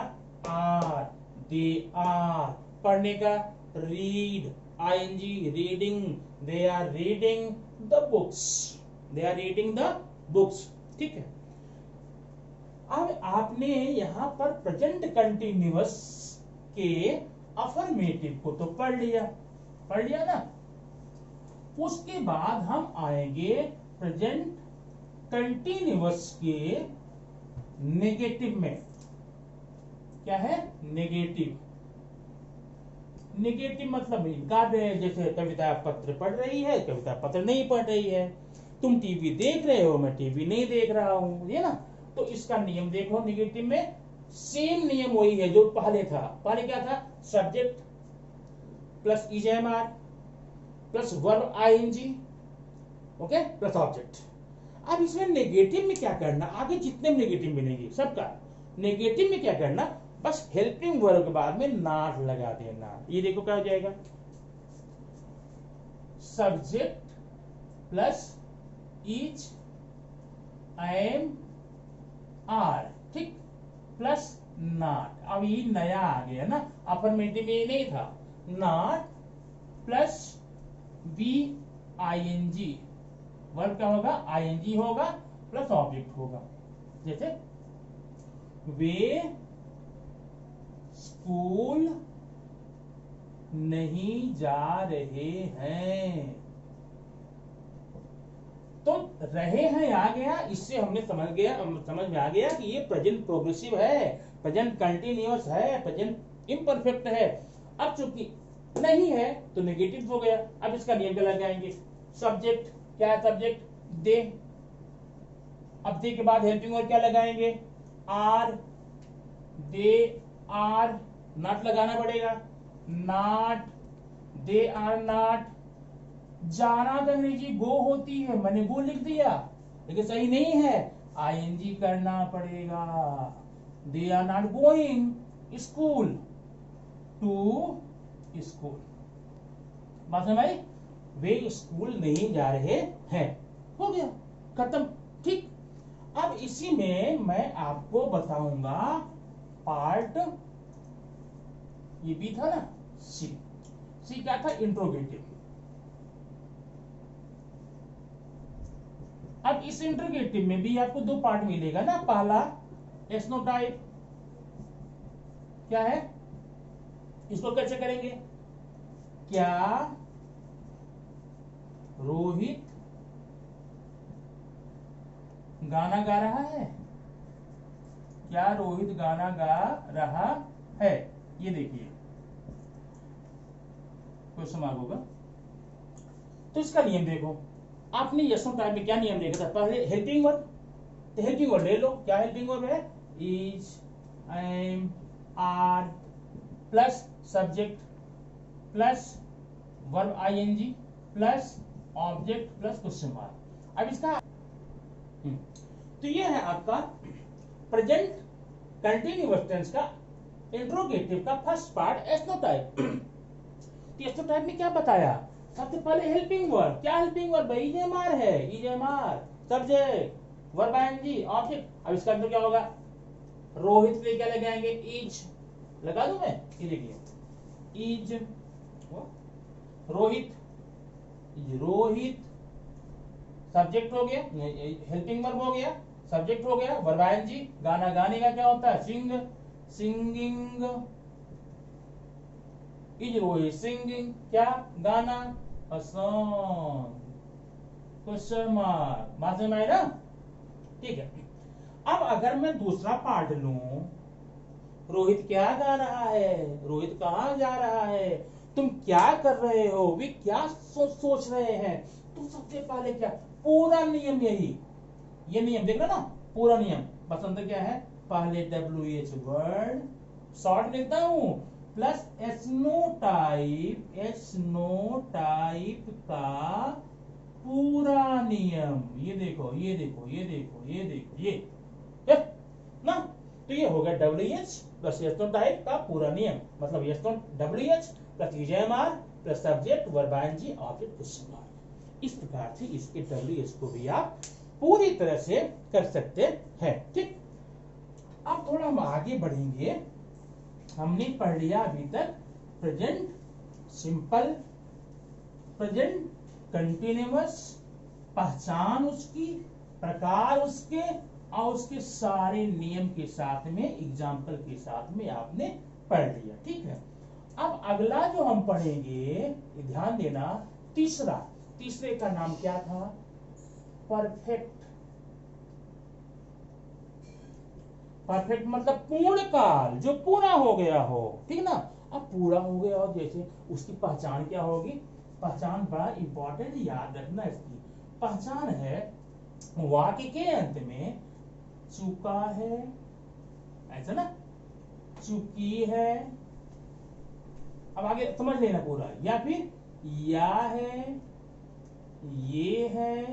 Are, they are. पढ़ने का read, ING reading, they are reading the books, they are reading the books. ठीक है, अब आपने यहां पर प्रेजेंट कंटिन्यूअस के अफर्मेटिव को तो पढ़ लिया ना। उसके बाद हम आएंगे प्रेजेंट कंटिन्यूअस के नेगेटिव में। क्या है? नेगेटिव। नेगेटिव मतलब इनकार है, जैसे कविता पत्र पढ़ रही है, कविता पत्र नहीं पढ़ रही है। तुम टीवी देख रहे हो, मैं टीवी नहीं देख रहा हूं, ये ना। तो इसका नियम देखो, नेगेटिव में सेम नियम वही है जो पहले था। पहले क्या था? Subject plus EJMR plus verb ING, okay, plus object. अब इसमें नेगेटिव में क्या करना, आगे जितने नेगेटिव मिलेंगे सबका, नेगेटिव में क्या करना, बस हेल्पिंग वर्ब के बाद में नॉट लगा देना। ये देखो क्या हो जाएगा? Subject plus is, am, are, ठीक, प्लस नॉट। अब ये नया आ गया ना, अफर्मेटिव में ये नहीं था। Not plus V ING, verb क्या होगा? आईएनजी होगा प्लस ऑब्जेक्ट होगा। जैसे वे स्कूल नहीं जा रहे हैं, तो रहे हैं आ गया, इससे हमने समझ में आ गया कि ये प्रेजेंट प्रोग्रेसिव है, प्रेजेंट कंटिन्यूअस है, प्रेजेंट इम्परफेक्ट है। अब चूंकि नहीं है तो नेगेटिव हो गया। अब इसका नियम क्या लगाएंगे? सब्जेक्ट, क्या है सब्जेक्ट? दे। अब दे के बाद हेल्पिंग वर्ब क्या लगाएंगे? आर, दे आर, नॉट लगाना पड़ेगा। Not, they are not. जाना तो अंग्रेजी गो होती है, मैंने गो लिख दिया, लेकिन सही नहीं है, आईएनजी करना पड़ेगा। They are not going school, to school. बात समझ आई? वे स्कूल नहीं जा रहे हैं, हो गया, खत्म। ठीक, अब इसी में मैं आपको बताऊंगा पार्ट, ये भी था ना सी। सी क्या था? इंट्रोगेटिव। अब इस इंट्रोगेटिव में भी आपको दो पार्ट मिलेगा ना। पहला एस्नोटाइप, क्या है? इसको कैसे करेंगे? क्या रोहित गाना गा रहा है? क्या रोहित गाना गा रहा है? ये देखिए क्वेश्चन मार्क होगा। तो इसका नियम देखो, आपने यस नो टाइप में क्या नियम देखा था? पहले हेल्पिंग वर्ब, तो हेल्पिंग वर्ब ले लो। क्या हेल्पिंग वर्ब है? Is, am, are plus subject plus verb ING plus object plus question mark. अब इसका तो ये है आपका प्रेजेंट कंटिन्यूअस टेंस का इंट्रोगेटिव का फर्स्ट पार्ट, एस्नोटाइप। एस्नोटाइप में क्या बताया? सबसे पहले हेल्पिंग वर्ब। क्या हेल्पिंग वर्ब? ईजेएमआर है, is am are, subject, verb ING, object. अब इसका अंदर क्या होगा? रोहित पे क्या लगाएंगे? इज लगा दूं मैं? ये देखिए, इज रोहित, रोहित सब्जेक्ट हो गया, हेल्पिंग वर्ब हो गया, सब्जेक्ट हो गया, वर्ब आईएनजी। गाना गाने का क्या होता है? सिंग, सिंगिंग, इज रोहित सिंगिंग, क्या? गाना, अ सॉन्ग, क्वेश्चन मार्क। बात समझ में आई ना? ठीक है, अब अगर मैं दूसरा पार्ट लूं, रोहित क्या गा रहा है, रोहित कहां जा रहा है, तुम क्या कर रहे हो, वे क्या सोच रहे हैं, तो सबसे पहले क्या? पूरा नियम यही, ये नियम देख रहे ना, पूरा नियम। बस अंदर क्या है? पहले WH वर्ड शॉर्ट लिखता हूं प्लस एस्नोटाइप, एस्नोटाइप का पूरा नियम। ये देखो, ये देखो, ये देखो, ये देखो, ये ना, तो ये हो गया WH प्लस एस्नोटाइप का पूरा नियम, मतलब WH plus EJMR plus subject, verb ING, object, question mark. इस प्रकार से इसके WH को भी आप पूरी तरह से कर सकते हैं। ठीक, अब थोड़ा हम आगे बढ़ेंगे। हमने पढ़ लिया अभी तक प्रेजेंट सिंपल, प्रेजेंट कंटिन्यूअस, पहचान उसकी, प्रकार उसके और उसके सारे नियम के साथ में, एग्जाम्पल के साथ में आपने पढ़ लिया। ठीक है, अब अगला जो हम पढ़ेंगे, ध्यान देना, तीसरे का नाम क्या था? परफेक्ट। परफेक्ट मतलब पूर्ण काल, जो पूरा हो गया हो। ठीक ना, अब पूरा हो गया हो जैसे उसकी पहचान क्या होगी? पहचान बड़ा इंपॉर्टेंट, याद रखना। इसकी पहचान है वाक्य के अंत में चुका है, ऐसा ना, चुकी है, अब आगे समझ लेना पूरा, या फिर या है, ये है,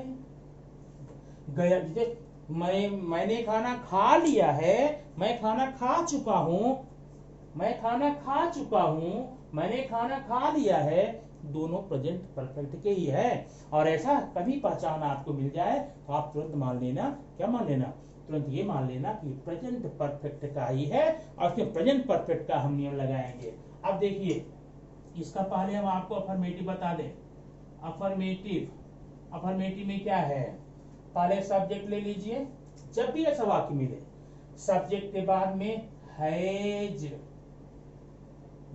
गया। जैसे मैंने खाना खा लिया है, मैं खाना खा चुका हूं, मैं खाना खा चुका हूं, मैंने खाना खा लिया है, दोनों प्रेजेंट परफेक्ट के ही है। और ऐसा कभी पहचान आपको मिल जाए तो आप तुरंत मान लेना, क्या मान लेना? तुरंत ये मान लेना कि प्रेजेंट परफेक्ट का ही है, और उसके प्रेजेंट परफेक्ट का हम नियम लगाएंगे। अब देखिए, इसका पहले हम आपको अफर्मेटिव बता दें। अफर्मेटिव, अफर्मेटिव में क्या है? पहले सब्जेक्ट ले लीजिए, जब भी ऐसा वाक्य मिले, सब्जेक्ट के बाद में हैज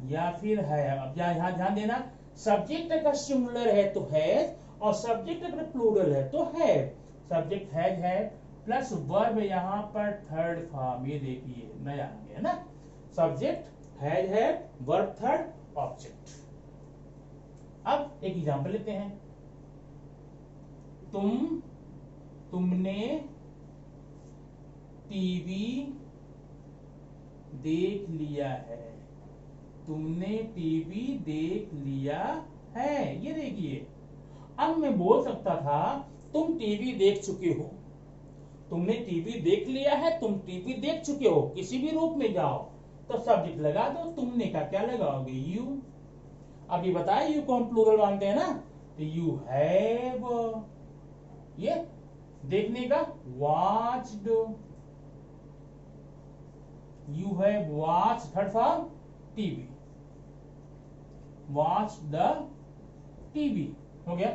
या फिर है। अब यहां ध्यान देना, सब्जेक्ट अगर सिंगुलर है तो हैज, और सब्जेक्ट अगर प्लूरल है तो हैव। सब्जेक्ट हैज है प्लस वर्ब यहां पर थर्ड फॉर्म, ये देखिए नया आ गया ना, सब्जेक्ट हैज है, वर्ब थर्ड, ऑब्जेक्ट। अब एक एग्जांपल लेते हैं। तुमने टीवी देख लिया है, तुमने टीवी देख लिया है, ये देखिए। अब मैं बोल सकता था तुम टीवी देख चुके हो, तुमने टीवी देख लिया है, तुम टीवी देख चुके हो, किसी भी रूप में जाओ तो सब्जेक्ट लगा दो, तुमने का क्या लगाओगे? यू। अब ये बताया यू को हम प्लूरल मानते हैं ना, तो यू हैव, ये देखने का watched, you have watch, third form TV, watch the TV, हो गया।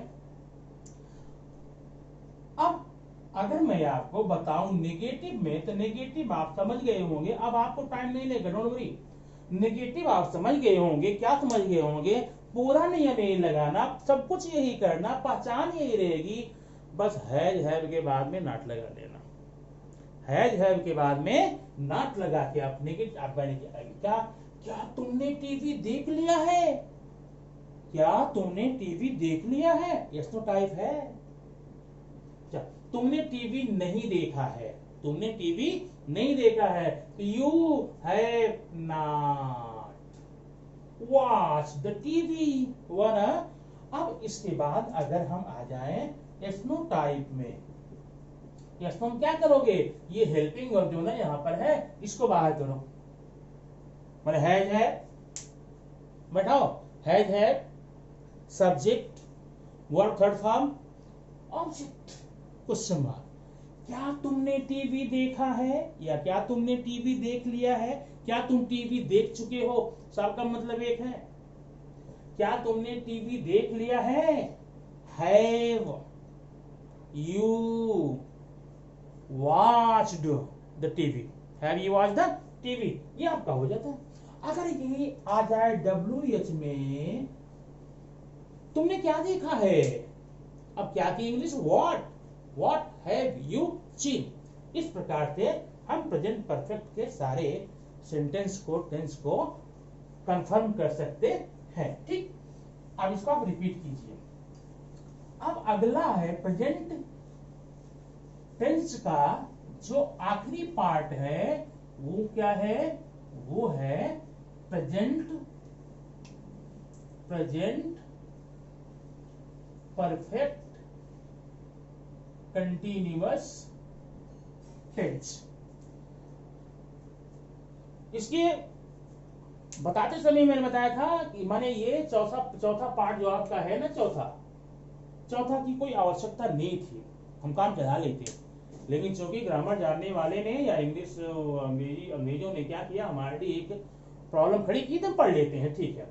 अब अगर मैं आपको बताऊं नेगेटिव में, तो नेगेटिव आप समझ गए होंगे, अब आपको टाइम नहीं लेगा, डोंट वरी। नेगेटिव आप समझ गए होंगे, क्या समझ गए होंगे? पूरा नियम यही लगाना, सब कुछ यही करना, पहचान यही रहेगी, बस हैज हैव के बाद में नॉट लगा देना। हैज हैव के बाद में नॉट लगा के आप नेगेटिव, आप क्या क्या तुमने टीवी देख लिया है? क्या तुमने टीवी देख लिया है? यस नो टाइप है। तुमने टीवी नहीं देखा है, तुमने टीवी नहीं देखा है, you have not watch the TV, हुआ ना। अब इसके बाद अगर हम आ जाएं एस्नो टाइप में, एस्नो क्या करोगे? ये हेल्पिंग वर्ब जो ना यहां पर है, इसको बाहर करो, मैंने हैज है, बैठाओ, हैज है, subject, verb third form, object, question mark. क्या तुमने टीवी देखा है, या क्या तुमने टीवी देख लिया है? क्या तुम टीवी देख चुके हो? सबका मतलब एक है। क्या तुमने टीवी देख लिया है? Have you watched the TV, have you watched the TV, ये आपका हो जाता है। अगर ये आ जाए WH में, तुमने क्या देखा है? अब क्या की English? What have you seen. इस प्रकार से हम प्रेजेंट परफेक्ट के सारे सेंटेंस को, टेंस को कंफर्म कर सकते हैं। ठीक, अब इसको आप रिपीट कीजिए। अब अगला है प्रेजेंट टेंस का जो आखिरी पार्ट है, वो क्या है? वो है प्रेजेंट परफेक्ट कंटिन्यूअस टेंस। इसके बताते समय मैंने बताया था कि माने ये चौथा पार्ट जो आपका है ना, चौथा, चौथा की कोई आवश्यकता नहीं थी, हम काम चला लेते। लेकिन चूंकि ग्रामर जानने वाले ने या इंग्लिश अंग्रेजों ने क्या किया, हमारे लिए एक प्रॉब्लम खड़ी की, तो पढ़ लेते हैं, ठीक है।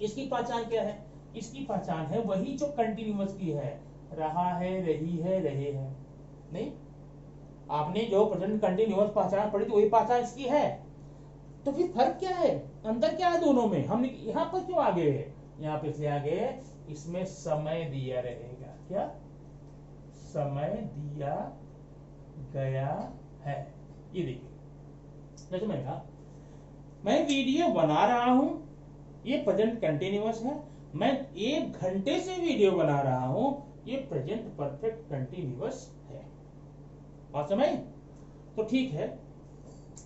इसकी पहचान क्या है? इसकी पहचान है वही जो कंटिन्यूअस की है, रहा है, रही है, रहे हैं। नहीं, आपने जो प्रेजेंट कंटिन्यूअस पहचान पढ़ी थी वही पहचान इसकी है। तो फिर फर्क क्या है, अंतर क्या है दोनों में? हमने यहाँ पर क्यों आगे है? यहाँ पे इसलिए आगे, इसमें समय दिया रहेगा। क्या समय दिया गया है? ये देखिए, जैसे मैंने कहा मैं वीडियो बना रहा हूं, ये प्रेजेंट कंटिन्यूअस है। मैं 1 घंटे से वीडियो बना रहा हूं, ये प्रेजेंट परफेक्ट कंटिन्यूअस है। बात समझ? तो ठीक है,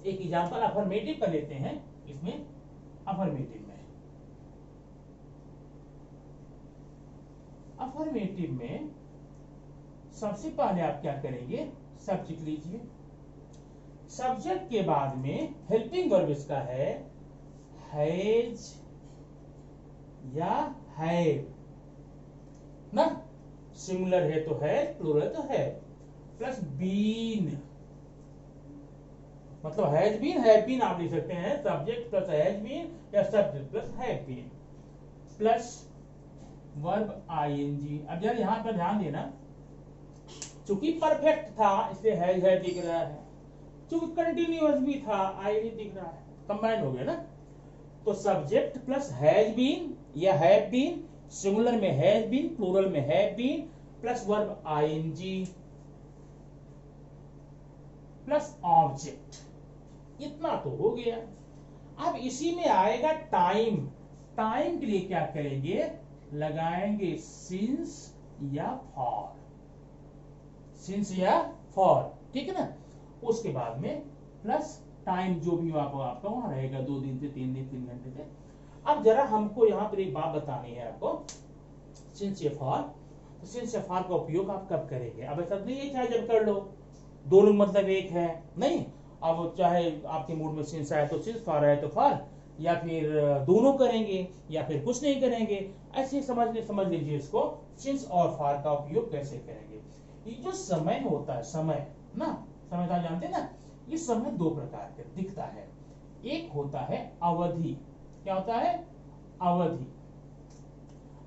एक एग्जांपल अफर्मेटिव का लेते हैं। इसमें अफर्मेटिव में सबसे पहले आप क्या करेंगे, सब्जेक्ट लीजिए। सब्जेक्ट के बाद में हेल्पिंग वर्ब इसका है हैज या हैव ना, सिंगुलर है तो है, प्लूरल तो है, प्लस बीन, मतलब हैज बीन, हैव बीन आप लिख सकते हैं, सब्जेक्ट प्लस हैज बीन या subject plus have been, plus verb ING. अब यार यहां पर ध्यान देना, चूंकि परफेक्ट था इसलिए हैज है दिख रहा है, चूंकि कंटिन्यूअस भी था आईएनजी दिख रहा है, कंबाइन हो गया ना। तो सब्जेक्ट प्लस हैज बीन या हैव बीन, सिंगुलर में हैज बीन, प्लूरल में have been, plus verb ING plus object, इतना तो हो गया। अब इसी में आएगा टाइम। टाइम के लिए क्या करेंगे, लगाएंगे सिंस या फॉर, सिंस या फॉर, ठीक है ना। उसके बाद में प्लस टाइम जो भी आपका वहां रहेगा, 2 दिन से 3 दिन, 3 घंटे से। अब जरा हमको यहाँ पर एक बात बतानी है आपको, सिंस या फॉर, तो सिंस या फॉर का उपयोग आप कब करेंगे? अब ऐसा नहीं है चाहे जब कर लो, दोनों मतलब एक है नहीं। अब चाहे आपके मूड में सिंस आए तो सिंस, फॉर आए तो फॉर, या फिर दोनों करेंगे या फिर कुछ नहीं करेंगे, ऐसे समझ लीजिए इसको, सिंस और फॉर का उपयोग कैसे करेंगे। ये जो समय होता है, समय ना, समय का जानते हैं ना, ये समय 2 प्रकार के दिखता है। एक होता है अवधि, क्या होता है? अवधि।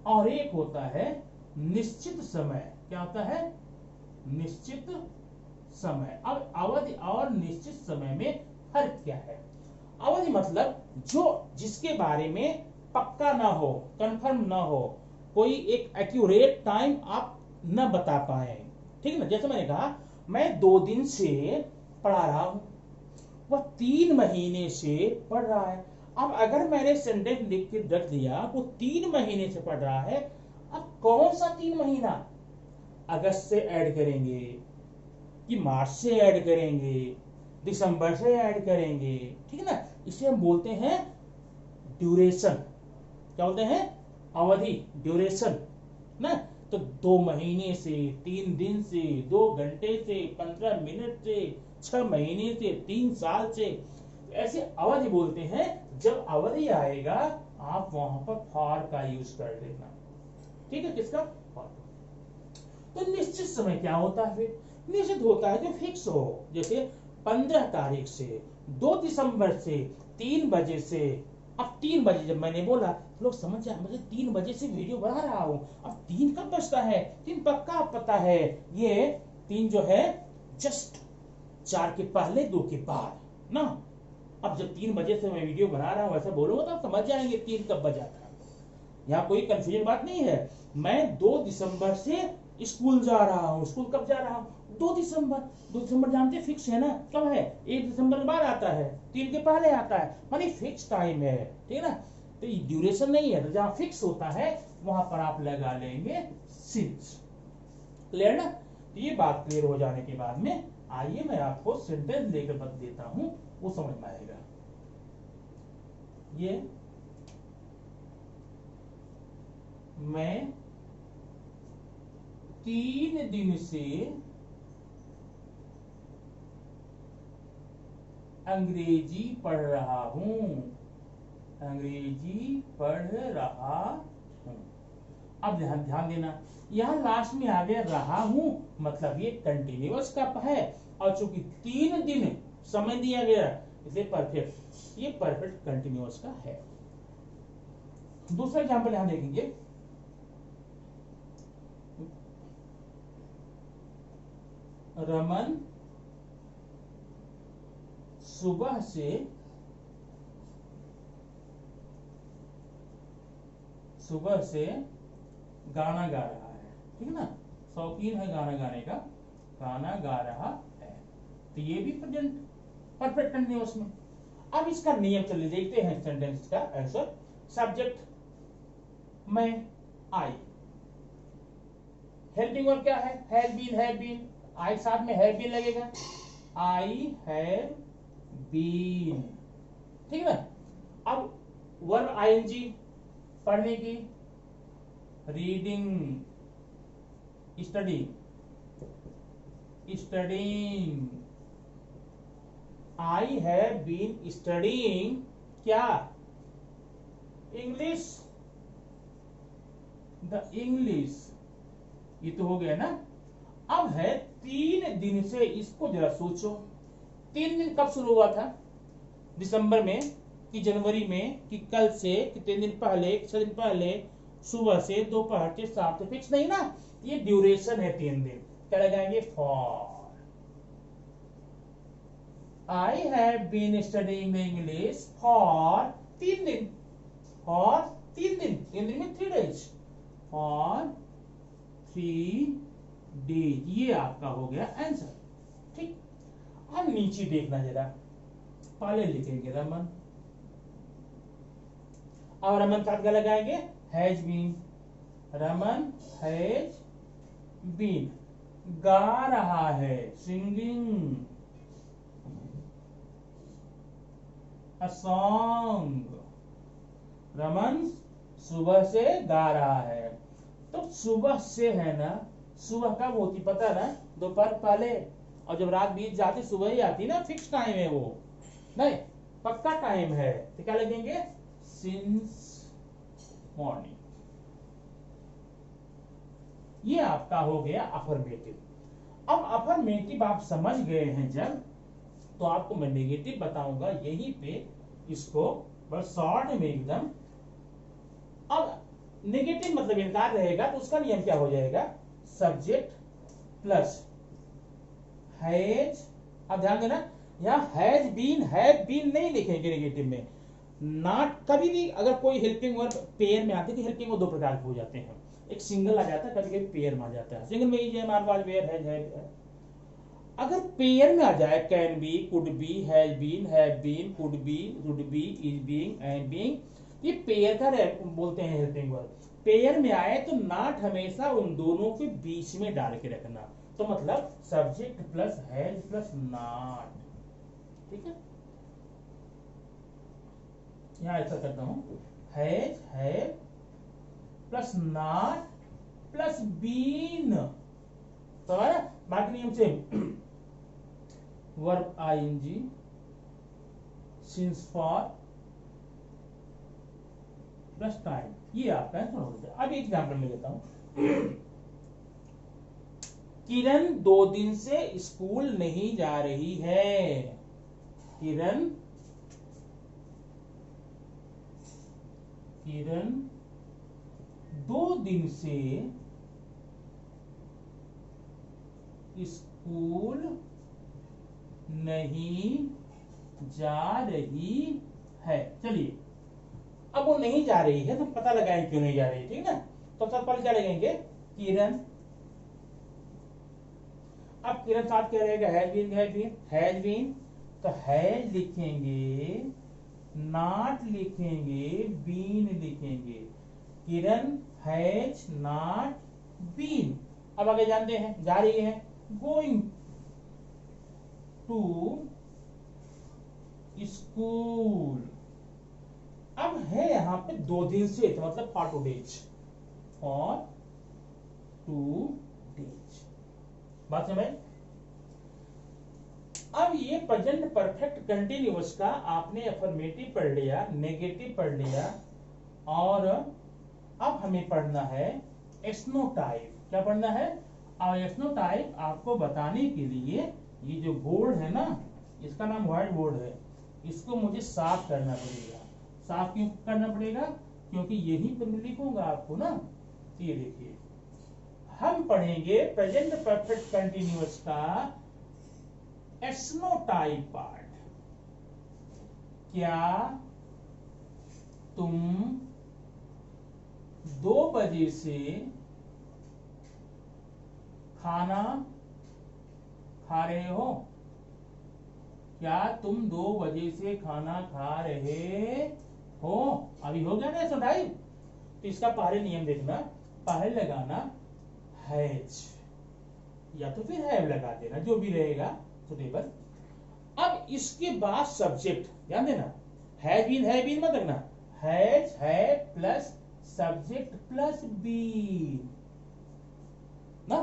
और एक होता है निश्चित समय, क्या होता है? निश्चित समय। अब अवधि और निश्चित समय में फर्क क्या है? अवधि मतलब जो जिसके बारे में पक्का ना हो, कंफर्म ना हो, कोई एक एक्यूरेट टाइम आप न बता पाए, ठीक है ना। जैसे मैंने कहा मैं 2 दिन से पढ़ा रहा हूं, वह 3 महीने से पढ़ रहा है। अब अगर मैंने सेंटेंस लिख के रख दिया वो 3 महीने से पढ़ रहा है, अब कौन सा 3 महीना? अगस्त से ऐड करेंगे कि मार्च से ऐड करेंगे, दिसंबर से ऐड करेंगे, ठीक है ना। इसे हम बोलते हैं ड्यूरेशन। क्या बोलते हैं? अवधि, ड्यूरेशन ना। तो 2 महीने से, 3 दिन से, 2 घंटे से, 15 मिनट से, 6 महीने से, 3 साल से, ऐसे अवधि बोलते हैं। जब अवधि आएगा आप वहां पर फॉर का यूज कर लेना, ठीक है। किसका? फॉर। तो निश्चित समय क्या होता है? निश्चित होता है जो फिक्स हो, जैसे 15 तारीख से, 2 दिसंबर से, 3 बजे से। अब 3 बजे जब मैंने बोला लोग समझ जाए, मुझे 3 बजे से वीडियो बना रहा हूं। अब 3 कब बजता है? 3 पक्का पता है, ये 3 जो है जस्ट 4 के पहले 2 के बाद ना। अब जब 3 बजे से मैं वीडियो बना रहा हूं ऐसा बोलूंगा तो आप समझ जाएंगे 3 कब बजा था। यहाँ कोई कंफ्यूजन बात नहीं है। मैं 2 दिसंबर से स्कूल जा रहा हूँ। स्कूल कब जा रहा हूँ? 2 दिसंबर। 2 दिसंबर जानते फिक्स है ना, कब है? 1 दिसंबर के बाद आता है, 3 के पहले आता है, मानी फिक्स टाइम है, ठीक है ना। तो ये ड्यूरेशन नहीं है, तो जहां फिक्स होता है वहां पर आप लगा लेंगे सिंस। क्लियर ना? तो ये बात क्लियर हो जाने के बाद में आइए मैं आपको सेंटेंस लेकर बता देता हूं, वो समझ में आएगा। ये मैं 3 दिन से अंग्रेजी पढ़ रहा हूं। अंग्रेजी पढ़ रहा हूं। अब ध्यान ध्यान देना, यहाँ लास्ट में आ गया रहा हूं, मतलब ये कंटिन्यूअस का है, और चूंकि 3 दिन समय दिया गया इसलिए परफेक्ट, ये परफेक्ट कंटिन्यूअस का है। दूसरा एग्जाम्पल यहां देखेंगे, रमन सुबह से गाना गा रहा है, ठीक है ना, शौकीन है गाना गाने का, गाना गा रहा है, तो ये भी प्रेजेंट परफेक्ट कंटिन्यूअस में। अब इसका नियम चलिए देखते हैं सेंटेंस का आंसर। सब्जेक्ट मैं, आई, हेल्पिंग वर्ब क्या है, हैव बीन, आई साथ में हैव बीन लगेगा, आई हैव बीन, ठीक है ना। अब वर्ब आईएनजी, पढ़ने की, reading, study, studying, I have been studying क्या, इंग्लिश, द इंग्लिश, ये तो हो गया ना। अब है 3 दिन से, इसको जरा सोचो, 3 दिन कब शुरू हुआ था, दिसंबर में कि जनवरी में कि कल से, कितने दिन पहले, 6 दिन पहले, सुबह से, दोपहर के, शाम से, फिक्स नहीं ना, ये ड्यूरेशन है 3 दिन, क्या लगाएंगे, for. I have been studying the English for 3 दिन, फॉर 3 दिन, 3 दिन में 3 डेज, फॉर 3 डेज, ये आपका हो गया आंसर, ठीक। अब नीचे देखना जरा, पहले लिखेंगे रमन, अब रमन साथ क्या लगाएंगे, has been, Raman has been, गा रहा है, सिंगिंग अ सॉन्ग, रमन सुबह से गा रहा है, तो सुबह से है ना, सुबह कब होती पता है ना, दोपहर पहले, और जब रात बीत जाती सुबह ही आती ना, फिक्स टाइम है वो, नहीं पक्का टाइम है, तो क्या लगेंगे, सिंस मॉर्निंग, ये आपका हो गया अफर्मेटिव। अब अफर्मेटिव आप समझ गए हैं जब, तो आपको मैं नेगेटिव बताऊंगा यहीं पे, इसको बस शॉर्ट में एकदम। अब नेगेटिव मतलब इनकार रहेगा, तो उसका नियम क्या हो जाएगा, सब्जेक्ट प्लस हैज, अब ध्यान देना, यहां हैज बीन नहीं लिखेंगे नेगेटिव में, नॉट, कभी भी अगर कोई हेल्पिंग वर्ब पेयर में आती है, तो हेल्पिंग वर्ब 2 प्रकार के हो जाते हैं, एक सिंगल आ जाता है, कभी कभी पेयर में आ जाता है, सिंगल में इज है, मार वाज वेयर है। अगर पेयर में आ जाए, can be, could be, has been, have been, could be, would be, is being, am being, ये पेयर का बोलते हैं हेल्पिंग वर्ब। पेयर में आए तो नॉट हमेशा उन दोनों के बीच में डाल के रखना, तो मतलब subject plus has plus not, ठीक है। यहां ऐसा करता हूं, has, have plus not plus been, तो बाकी नियम same, verb ING, since for plus time, ये आपका आंसर हो गया। अब एक एग्जांपल में लेता हूं, किरण 2 दिन से स्कूल नहीं जा रही है, किरण 2 दिन से स्कूल नहीं जा रही है। चलिए, अब वो नहीं जा रही है तो पता लगाएं क्यों नहीं जा रही, ठीक है ना। तो सबसे पहले क्या लगेंगे, किरण, अब किरण साथ क्या रहेगा, हैज बीन, तो हैज लिखेंगे, नॉट लिखेंगे, बीन लिखेंगे, किरण हैज नॉट बीन। अब आगे जानते हैं, जा रही है, गोइंग टू स्कूल। अब है यहां पे 2 दिन से, तो मतलब फॉर 2 डेज, फॉर 2 डेज, बात समझ। अब ये प्रेजेंट परफेक्ट कंटिन्यूअस का आपने अफर्मेटिव पढ़ लिया, नेगेटिव पढ़ लिया, और अब हमें पढ़ना है एस्नोटाइप क्या पढ़ना है। और एस्नोटाइप आपको बताने के लिए ये जो बोर्ड है ना, इसका नाम व्हाइट बोर्ड है, इसको मुझे साफ करना पड़ेगा। साफ क्यों करना पड़ेगा? क्योंकि यही पर मैं लिखूंगा आपको ना। ये देखिए, हम पढ़ेंगे प्रेजेंट परफेक्ट कंटिन्यूअस का एस्नोटाइप पार्ट। क्या तुम 2 बजे से खाना खा रहे हो? क्या तुम 2 बजे से खाना खा रहे हो? अभी हो गया ना एस्नोटाइप। तो इसका पहले नियम देखना, पहले लगाना हैज या तो फिर हैव लगा देना, जो भी रहेगा सुटेबल। अब इसके बाद सब्जेक्ट ध्यान देना, हैव बीन मत रखना, हैज है प्लस सब्जेक्ट प्लस बीन ना,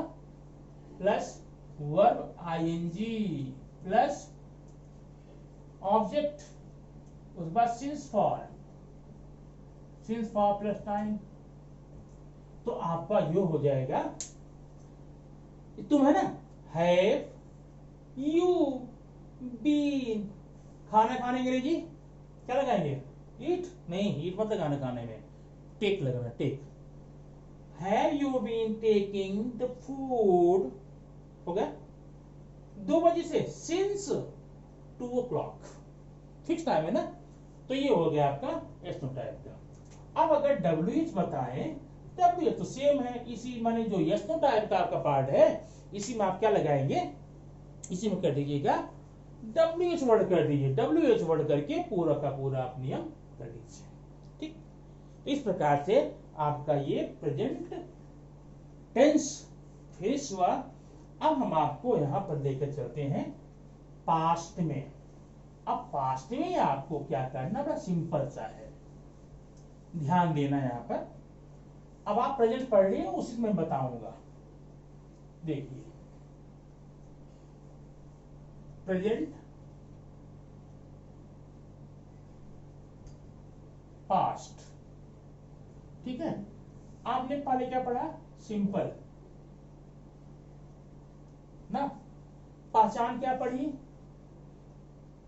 plus verb ING plus object, उसके बाद सिंस फॉर प्लस टाइम। तो आपका यो हो जाएगा, तुम है ना, हैव यू बीन, खाना खाने के लिए जी क्या लगाएंगे? ईट नहीं, ईट मत लगाना, खाने में टेक लगाना, take. Have you been taking the food, हो गया 2 बजे से, सिंस 2 o'clock, फिक्स टाइम है ना। तो ये हो गया आपका एस्नोटाइप का। अब अगर WH बताएं, WH तो सेम है, इसी माने जो एस्नोटाइप का आपका पार्ट है, इसी में आप क्या लगाएंगे, इसी में कर दीजिएगा WH वर्ड कर दीजिए, WH वर्ड करके पूरा का पूरा आप नियम कर दीजिए। ठीक, इस प्रकार से आपका ये प्रेजेंट टेंस फिनिश हुआ। अब हम आपको यहां पर लेकर चलते हैं पास्ट में। अब पास्ट में आपको क्या करना, बड़ा सिंपल सा है, ध्यान देना यहां पर। अब आप प्रेजेंट पढ़ लिए, उसी में बताऊंगा। देखिए, प्रेजेंट पास्ट, ठीक है। आपने पहले क्या पढ़ा, सिंपल ना, पहचान क्या पढ़ी,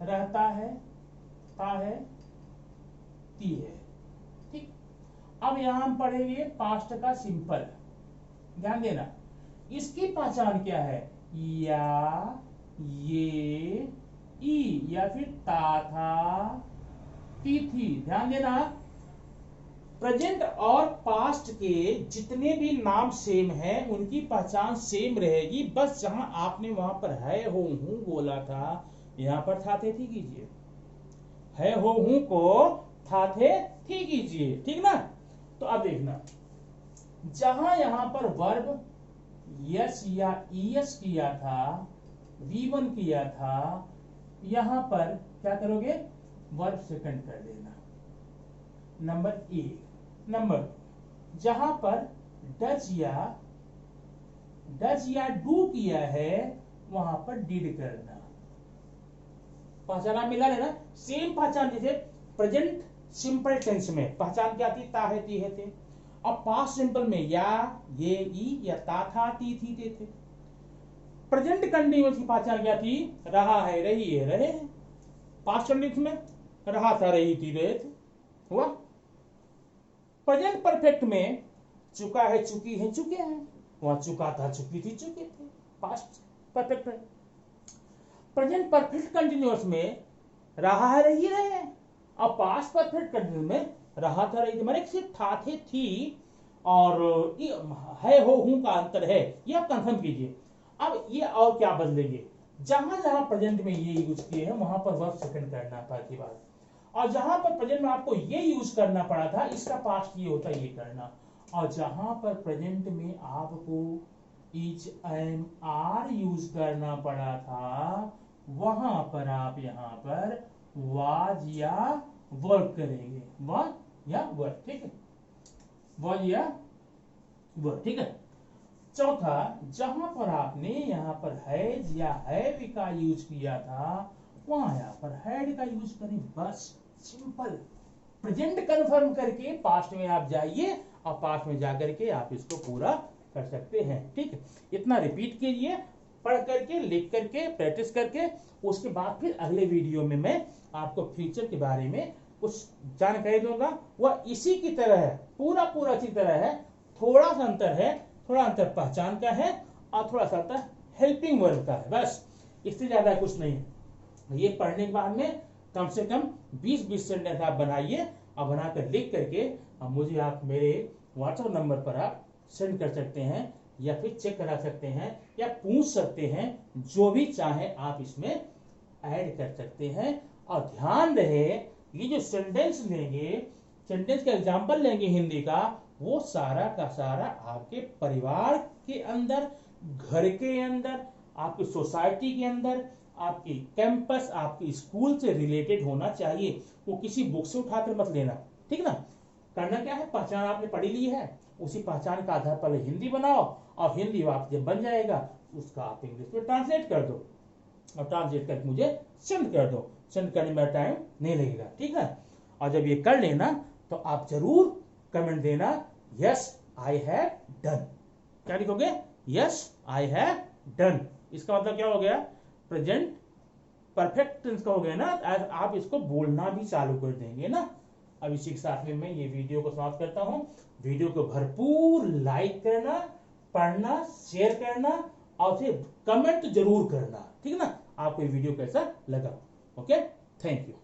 रहता है, था है, ती है। ठीक, अब यहां हम पढ़ेंगे पास्ट का सिंपल। ध्यान देना, इसकी पहचान क्या है, या, ये, ई, या फिर ता था, ती थी। ध्यान देना, प्रेजेंट और पास्ट के जितने भी नाम सेम हैं उनकी पहचान सेम रहेगी, बस जहां आपने वहां पर है हो हूं बोला था, यहां पर था थे थी कीजिए, है हो हूं को था थे थी कीजिए, ठीक ना। तो अब देखना, जहां यहां पर वर्ब यस या ईएस किया था, V1 किया था, यहां पर क्या करोगे, वर्ब सेकंड कर देना, नंबर 1। नंबर, जहां पर डज या डू किया है, वहां पर डिड करना। पहचान मिला लेना, सेम पहचान जैसे प्रेजेंट सिंपल टेंस में पहचान क्या थी, ता है, ती है, थे। अब पास्ट सिंपल में या, ये, ई, या ता था, ती थी, थे। प्रेजेंट कंटिन्यूअस की पहचान क्या थी, रहा है, रही है, रहे हैं। पास्ट कंटिन्यूअस में रहा था, रही थी, रहे थे, हुआ। प्रेजेंट परफेक्ट में चुका है, चुकी है, चुके हैं, वहां चुका था, चुकी थी, चुके थे, पास्ट परफेक्ट में। प्रेजेंट परफेक्ट कंटिन्यूअस में रहा है, रही रहे हैं। अब पास्ट परफेक्ट कंटिन्यूअस में रहा था, रही थी, मैंने सिर्फ था, थे, थी और है, हो, हूं का अंतर है, ये आप कंफर्म कीजिए। अब ये और क्या बदलेंगे, जहां जहां प्रेजेंट में ये यूज किए हैं वहां पर वर्ब सेकंड करना पहली बात, और जहां पर प्रेजेंट में आपको ये यूज करना पड़ा था, इसका पास्ट ये होता है, ये करना। और जहां पर प्रेजेंट में आपको इज, एम, आर यूज करना पड़ा था, वहां पर आप यहां पर वाज या वर्क करेंगे, वाज या वर्क, ठीक है, वाज या वर्क, ठीक है। चौथा, जहां पर आपने यहां पर हैज या हैव का यूज किया था, वहां यहां पर हैड का यूज करें, बस सिंपल। प्रेजेंट कंफर्म करके पास्ट में आप जाइए, और पास में जाकर के आप इसको पूरा कर सकते हैं। ठीक है, इतना रिपीट कीजिए, पढ़ करके, लिख करके, प्रैक्टिस करके। उसके बाद फिर अगले वीडियो में मैं आपको फ्यूचर के बारे में कुछ जानकारी दूंगा। वह इसी की तरह है, पूरा पूरा इसी तरह है, थोड़ा सा अंतर है, थोड़ा अंतर पहचान का है और थोड़ा सा अंतर हेल्पिंग वर्ब का है, बस इससे ज्यादा कुछ नहीं है। ये पढ़ने के बाद में कम से कम 20-20 सेंटेंस आप बनाइए और बनाकर लिख करके मुझे आप मेरे व्हाट्सएप नंबर पर आप सेंड कर सकते हैं या फिर चेक करा सकते हैं या पूछ सकते हैं, जो भी चाहे आप इसमें ऐड कर सकते हैं। और ध्यान रहे, ये जो सेंटेंस लेंगे, सेंटेंस का एग्जांपल लेंगे हिंदी का, वो सारा का सारा आपके परिवार के अंदर, घर के अंदर, आपकी सोसाइटी के अंदर, आपकी कैंपस, आपकी स्कूल से रिलेटेड होना चाहिए। वो किसी बुक से उठाकर मत लेना, ठीक ना। करना क्या है, पहचान आपने पढ़ी ली है, उसी पहचान का आधार पर हिंदी बनाओ और हिंदी आप जब बन जाएगा उसका आप इंग्लिश में ट्रांसलेट कर दो और ट्रांसलेट करके मुझे सेंड कर दो। सेंड करने में टाइम नहीं लगेगा, ठीक है। और जब ये कर लेना तो आप जरूर कमेंट देना, यस आई हैव डन। क्या लिखोगे, यस आई हैव डन। इसका मतलब क्या हो गया, प्रेजेंट परफेक्ट टेंस का हो गया ना। आप इसको बोलना भी चालू कर देंगे ना। अब इसी के साथ में मैं ये वीडियो को समाप्त करता हूं। वीडियो को भरपूर लाइक करना, पढ़ना, शेयर करना और फिर कमेंट जरूर करना, ठीक है ना। आपको ये वीडियो कैसा लगा। Okay, thank you.